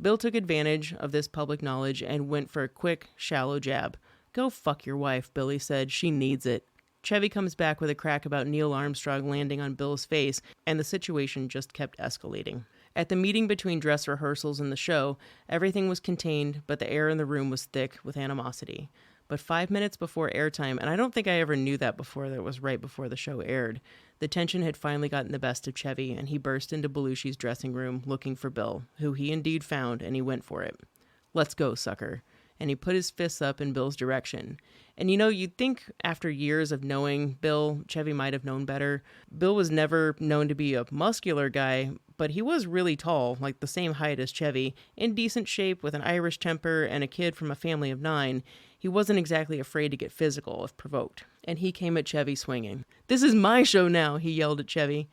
C: Bill took advantage of this public knowledge and went for a quick, shallow jab. "Go fuck your wife," Billy said. "She needs it." Chevy comes back with a crack about Neil Armstrong landing on Bill's face, and the situation just kept escalating. At the meeting between dress rehearsals and the show, everything was contained, but the air in the room was thick with animosity. But 5 minutes before airtime, and I don't think I ever knew that before, that it was right before the show aired, the tension had finally gotten the best of Chevy, and he burst into Belushi's dressing room looking for Bill, who he indeed found, and he went for it. "Let's go, sucker." And he put his fists up in Bill's direction. And you'd think after years of knowing Bill, Chevy might have known better. Bill was never known to be a muscular guy, but he was really tall, like the same height as Chevy, in decent shape with an Irish temper and a kid from a family of 9. He wasn't exactly afraid to get physical if provoked. And he came at Chevy swinging. "This is my show now," he yelled at Chevy.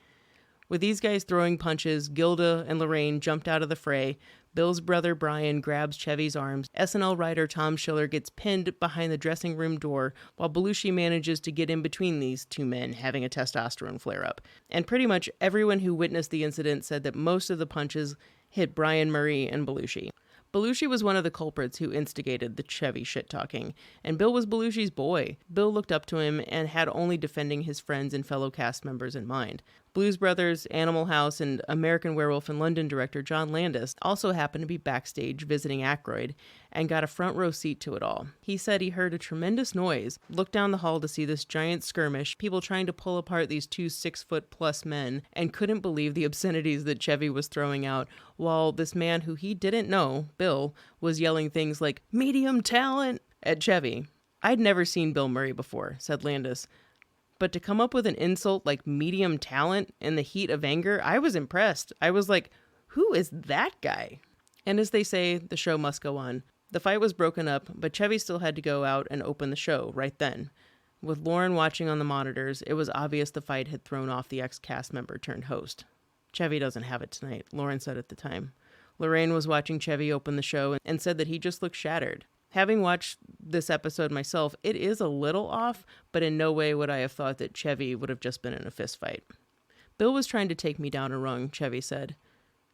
C: With these guys throwing punches, Gilda and Lorraine jumped out of the fray. Bill's brother Brian grabs Chevy's arms. SNL writer Tom Schiller gets pinned behind the dressing room door, while Belushi manages to get in between these two men having a testosterone flare-up. And pretty much everyone who witnessed the incident said that most of the punches hit Brian Murray and Belushi. Belushi was one of the culprits who instigated the Chevy shit-talking, and Bill was Belushi's boy. Bill looked up to him and had only defending his friends and fellow cast members in mind. Blues Brothers, Animal House, and American Werewolf in London director John Landis also happened to be backstage visiting Aykroyd and got a front row seat to it all. He said he heard a tremendous noise, looked down the hall to see this giant skirmish, people trying to pull apart these two 6-foot-plus men, and couldn't believe the obscenities that Chevy was throwing out, while this man who he didn't know, Bill, was yelling things like, "medium talent," at Chevy. "I'd never seen Bill Murray before," said Landis, But to come up with an insult like medium talent in the heat of anger, I was impressed. I was like, who is that guy? And as they say, the show must go on. The fight was broken up, but Chevy still had to go out and open the show right then. With Lauren watching on the monitors, it was obvious the fight had thrown off the ex-cast member turned host. Chevy doesn't have it tonight, Lauren said at the time. Lorraine was watching Chevy open the show and said that he just looked shattered. Having watched this episode myself, it is a little off, but in no way would I have thought that Chevy would have just been in a fist fight. Bill was trying to take me down a rung, Chevy said.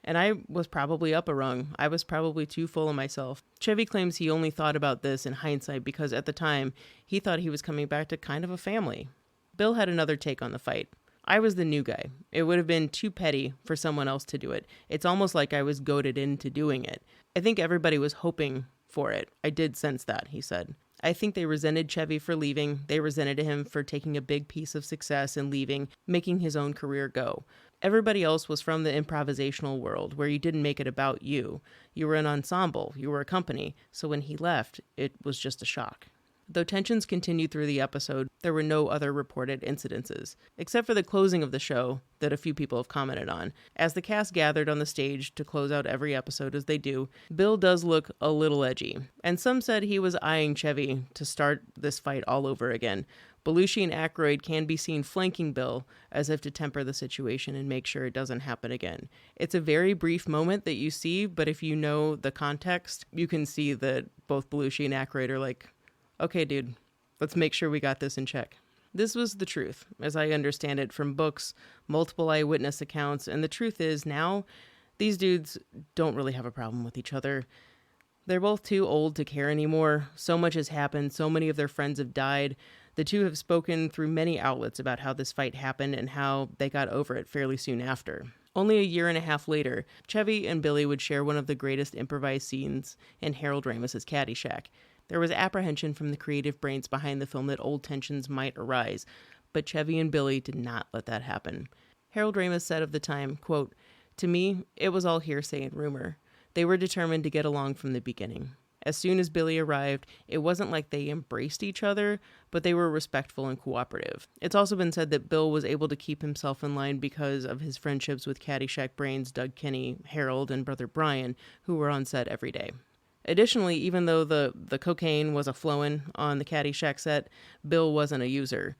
C: And I was probably up a rung. I was probably too full of myself. Chevy claims he only thought about this in hindsight because at the time, he thought he was coming back to kind of a family. Bill had another take on the fight. I was the new guy. It would have been too petty for someone else to do it. It's almost like I was goaded into doing it. I think everybody was hoping for it. I did sense that, he said. I think they resented Chevy for leaving. They resented him for taking a big piece of success and leaving, making his own career go. Everybody else was from the improvisational world where you didn't make it about you. You were an ensemble. You were a company. So when he left, it was just a shock. Though tensions continued through the episode, there were no other reported incidences, except for the closing of the show that a few people have commented on. As the cast gathered on the stage to close out every episode as they do, Bill does look a little edgy, and some said he was eyeing Chevy to start this fight all over again. Belushi and Aykroyd can be seen flanking Bill as if to temper the situation and make sure it doesn't happen again. It's a very brief moment that you see, but if you know the context, you can see that both Belushi and Aykroyd are like, okay, dude, let's make sure we got this in check. This was the truth, as I understand it from books, multiple eyewitness accounts, and the truth is now these dudes don't really have a problem with each other. They're both too old to care anymore. So much has happened. So many of their friends have died. The two have spoken through many outlets about how this fight happened and how they got over it fairly soon after. Only a year and a half later, Chevy and Billy would share one of the greatest improvised scenes in Harold Ramis's Caddyshack. There was apprehension from the creative brains behind the film that old tensions might arise, but Chevy and Billy did not let that happen. Harold Ramis said of the time, quote, "To me, it was all hearsay and rumor. They were determined to get along from the beginning. As soon as Billy arrived, it wasn't like they embraced each other, but they were respectful and cooperative." It's also been said that Bill was able to keep himself in line because of his friendships with Caddyshack brains Doug Kinney, Harold, and brother Brian, who were on set every day. Additionally, even though the cocaine was a flowin' on the Caddyshack set, Bill wasn't a user.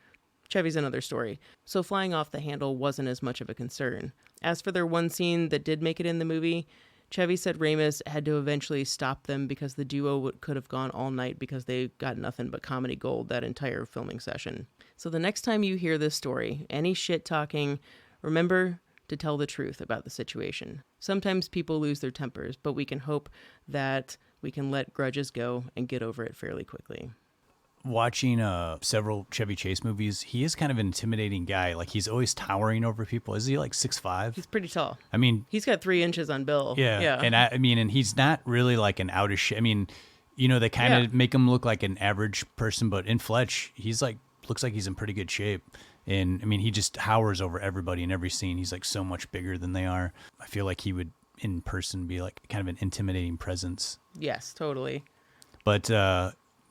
C: Chevy's another story, so flying off the handle wasn't as much of a concern. As for their one scene that did make it in the movie, Chevy said Ramis had to eventually stop them because the duo could have gone all night because they got nothing but comedy gold that entire filming session. So the next time you hear this story, any shit talking, remember to tell the truth about the situation. Sometimes people lose their tempers, but we can hope that we can let grudges go and get over it fairly quickly.
B: Watching several Chevy Chase movies, he is kind of an intimidating guy. Like, he's always towering over people. Is he like 6'5"?
C: He's pretty tall.
B: I mean,
C: he's got 3 inches on Bill.
B: Yeah. And I mean, and he's not really like an out of shape. I mean, you know, they kind of make him look like an average person, but in flesh, he's like, looks like he's in pretty good shape. And I mean, he just towers over everybody in every scene. He's like so much bigger than they are. I feel like he would in person be like kind of an intimidating presence.
C: Yes, totally.
B: But,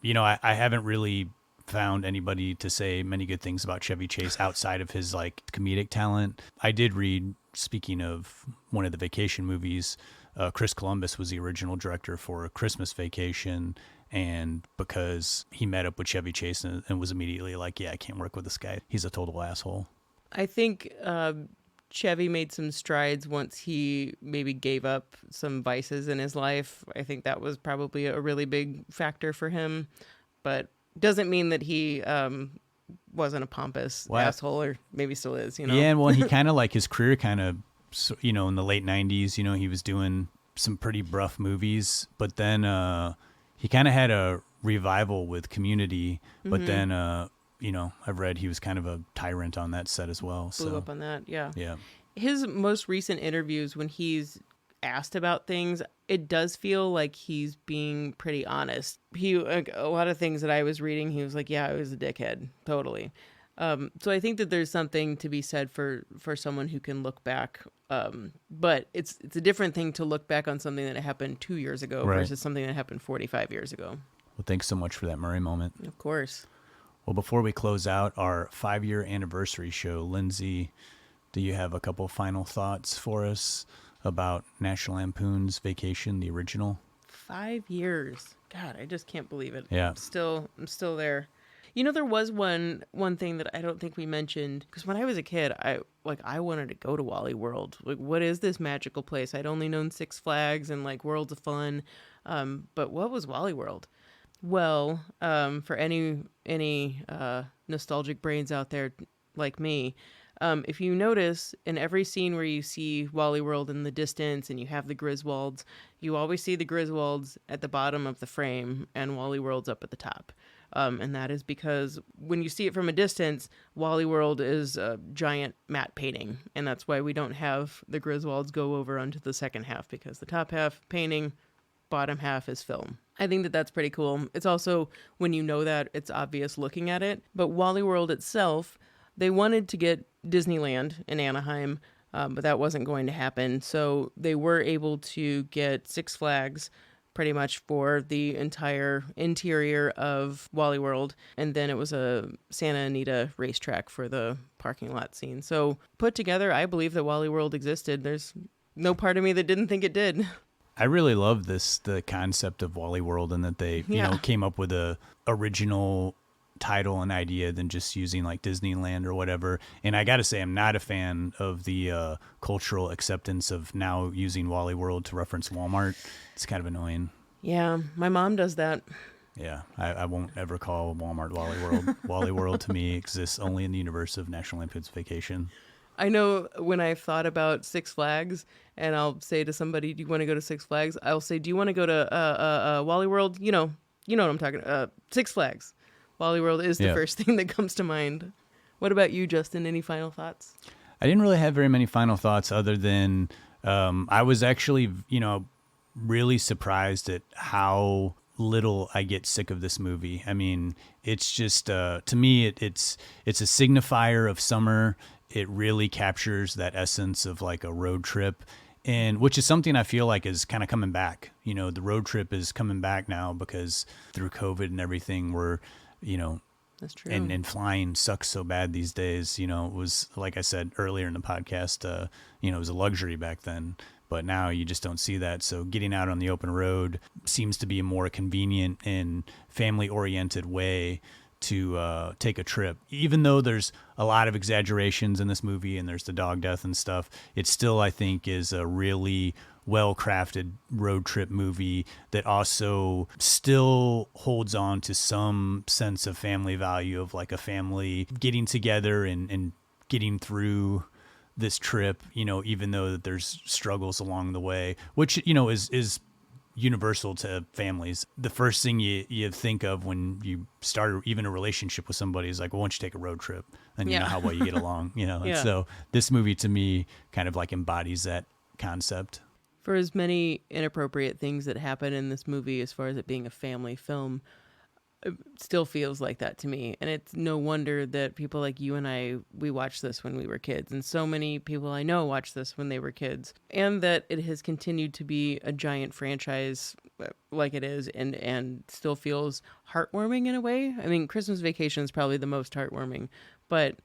B: you know, I haven't really found anybody to say many good things about Chevy Chase outside of his like comedic talent. I did read, speaking of one of the vacation movies, Chris Columbus was the original director for Christmas Vacation. And because he met up with Chevy Chase and was immediately like, yeah, I can't work with this guy. He's a total asshole.
C: I think Chevy made some strides once he maybe gave up some vices in his life. I think that was probably a really big factor for him, but doesn't mean that he wasn't a pompous asshole, or maybe still is, you know?
B: Yeah, well, he kind of like his career kind of, you know, in the late 90s, you know, he was doing some pretty rough movies, but then he kind of had a revival with Community, but then, you know, I've read he was kind of a tyrant on that set as well.
C: Blew up on that, yeah.
B: Yeah.
C: His most recent interviews, when he's asked about things, it does feel like he's being pretty honest. A lot of things that I was reading, he was like, yeah, I was a dickhead, totally. So I think that there's something to be said for someone who can look back. But it's a different thing to look back on something that happened 2 years ago versus something that happened 45 years ago.
B: Well, thanks so much for that Murray moment.
C: Of course.
B: Well, before we close out our 5-year anniversary show, Lindsay, do you have a couple final thoughts for us about National Lampoon's Vacation, the original?
C: 5 years. God, I just can't believe it.
B: Yeah.
C: I'm still there. You know, there was one thing that I don't think we mentioned, because when I was a kid, I wanted to go to Wally World. Like, what is this magical place? I'd only known Six Flags and like Worlds of Fun, but what was Wally World? Well, for any nostalgic brains out there like me, if you notice in every scene where you see Wally World in the distance and you have the Griswolds, you always see the Griswolds at the bottom of the frame and Wally World's up at the top. And that is because when you see it from a distance, Wally World is a giant matte painting. And that's why we don't have the Griswolds go over onto the second half, because the top half painting, bottom half is film. I think that that's pretty cool. It's also, when you know that, it's obvious looking at it. But Wally World itself, they wanted to get Disneyland in Anaheim, but that wasn't going to happen. So they were able to get Six Flags pretty much for the entire interior of Wally World. And then it was a Santa Anita racetrack for the parking lot scene. So put together, I believe that Wally World existed. There's no part of me that didn't think it did.
B: I really love the concept of Wally World, and that they, came up with a original title and idea than just using like Disneyland or whatever. And I got to say, I'm not a fan of the cultural acceptance of now using Wally World to reference Walmart. It's kind of annoying.
C: Yeah, my mom does that.
B: Yeah, I won't ever call Walmart Wally World. Wally World to me exists only in the universe of National Lampoon's Vacation.
C: I know when I've thought about Six Flags, and I'll say to somebody, do you want to go to Six Flags? I'll say, do you want to go to Wally World? You know what I'm talking about. Six Flags. Wally World is the first thing that comes to mind. What about you, Justin? Any final thoughts?
B: I didn't really have very many final thoughts other than I was actually, really surprised at how little I get sick of this movie. I mean, it's just, to me, it's a signifier of summer. It really captures that essence of like a road trip, and which is something I feel like is kind of coming back. The road trip is coming back now because through COVID and everything, we're,
C: that's true.
B: And flying sucks so bad these days. It was, like I said earlier in the podcast, it was a luxury back then, but now you just don't see that. So getting out on the open road seems to be a more convenient and family oriented way to take a trip. Even though there's a lot of exaggerations in this movie and there's the dog death and stuff, it still, I think, is a really well-crafted road trip movie that also still holds on to some sense of family value of like a family getting together and getting through this trip, even though that there's struggles along the way, which, is universal to families. The first thing you think of when you start even a relationship with somebody is like, well, why don't you take a road trip? And you know how well you get along, And so this movie to me kind of like embodies that concept.
C: For as many inappropriate things that happen in this movie, as far as it being a family film, it still feels like that to me. And it's no wonder that people like you and I, we watched this when we were kids. And so many people I know watched this when they were kids. And that it has continued to be a giant franchise like it is, and still feels heartwarming in a way. I mean, Christmas Vacation is probably the most heartwarming, but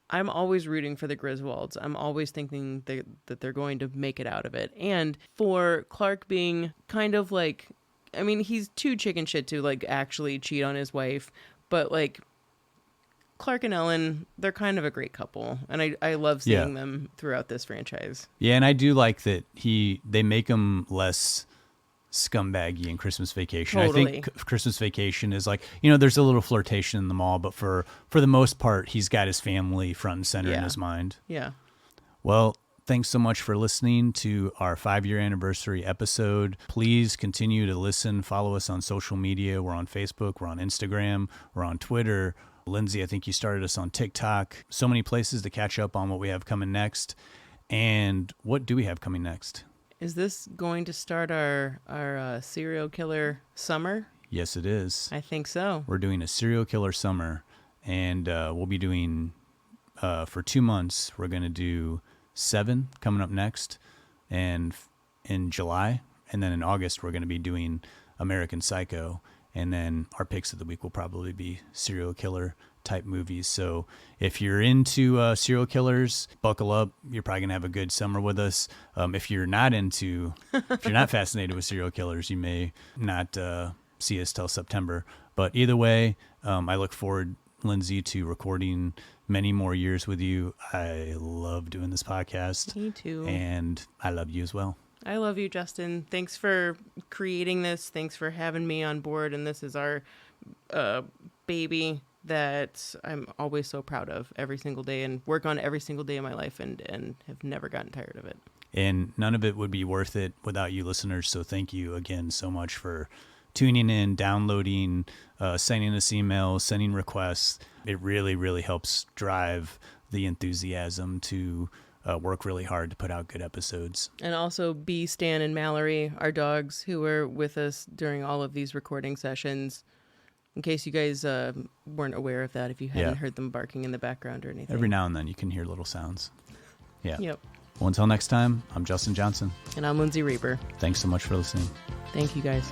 C: I'm always rooting for the Griswolds. I'm always thinking that they're going to make it out of it. And for Clark being kind of like, I mean, he's too chicken shit to like actually cheat on his wife, but like Clark and Ellen, they're kind of a great couple. And I love seeing them throughout this franchise. Yeah,
B: and I do like that they make him less scumbaggy in Christmas Vacation.
C: Totally.
B: I think Christmas Vacation is like, there's a little flirtation in the mall, but for the most part, he's got his family front and center in his mind.
C: Yeah.
B: Well, thanks so much for listening to our 5-year anniversary episode. Please continue to listen. Follow us on social media. We're on Facebook. We're on Instagram. We're on Twitter. Lindsay, I think you started us on TikTok. So many places to catch up on what we have coming next. And what do we have coming next?
C: Is this going to start our serial killer summer?
B: Yes, it is.
C: I think so.
B: We're doing a serial killer summer, and we'll be doing, for 2 months, we're going to do 7 coming up next, and in July, and then in August, we're going to be doing American Psycho. And then our picks of the week will probably be serial killer type movies. So if you're into serial killers, buckle up. You're probably gonna have a good summer with us. If you're not fascinated with serial killers, you may not see us till September. But either way, I look forward, Lindsay, to recording many more years with you. I love doing this podcast.
C: Me too.
B: And I love you as well.
C: I love you, Justin. Thanks for creating this. Thanks for having me on board. And this is our baby that I'm always so proud of every single day and work on every single day of my life and have never gotten tired of it.
B: And none of it would be worth it without you listeners. So thank you again so much for tuning in, downloading, sending us emails, sending requests. It really, really helps drive the enthusiasm to work really hard to put out good episodes.
C: And also B, Stan, and Mallory, our dogs who were with us during all of these recording sessions. In case you guys weren't aware of that, if you hadn't heard them barking in the background or anything.
B: Every now and then you can hear little sounds. Yeah.
C: Yep.
B: Well, until next time, I'm Justin Johnson.
C: And I'm Lindsay Reaper.
B: Thanks so much for listening.
C: Thank you, guys.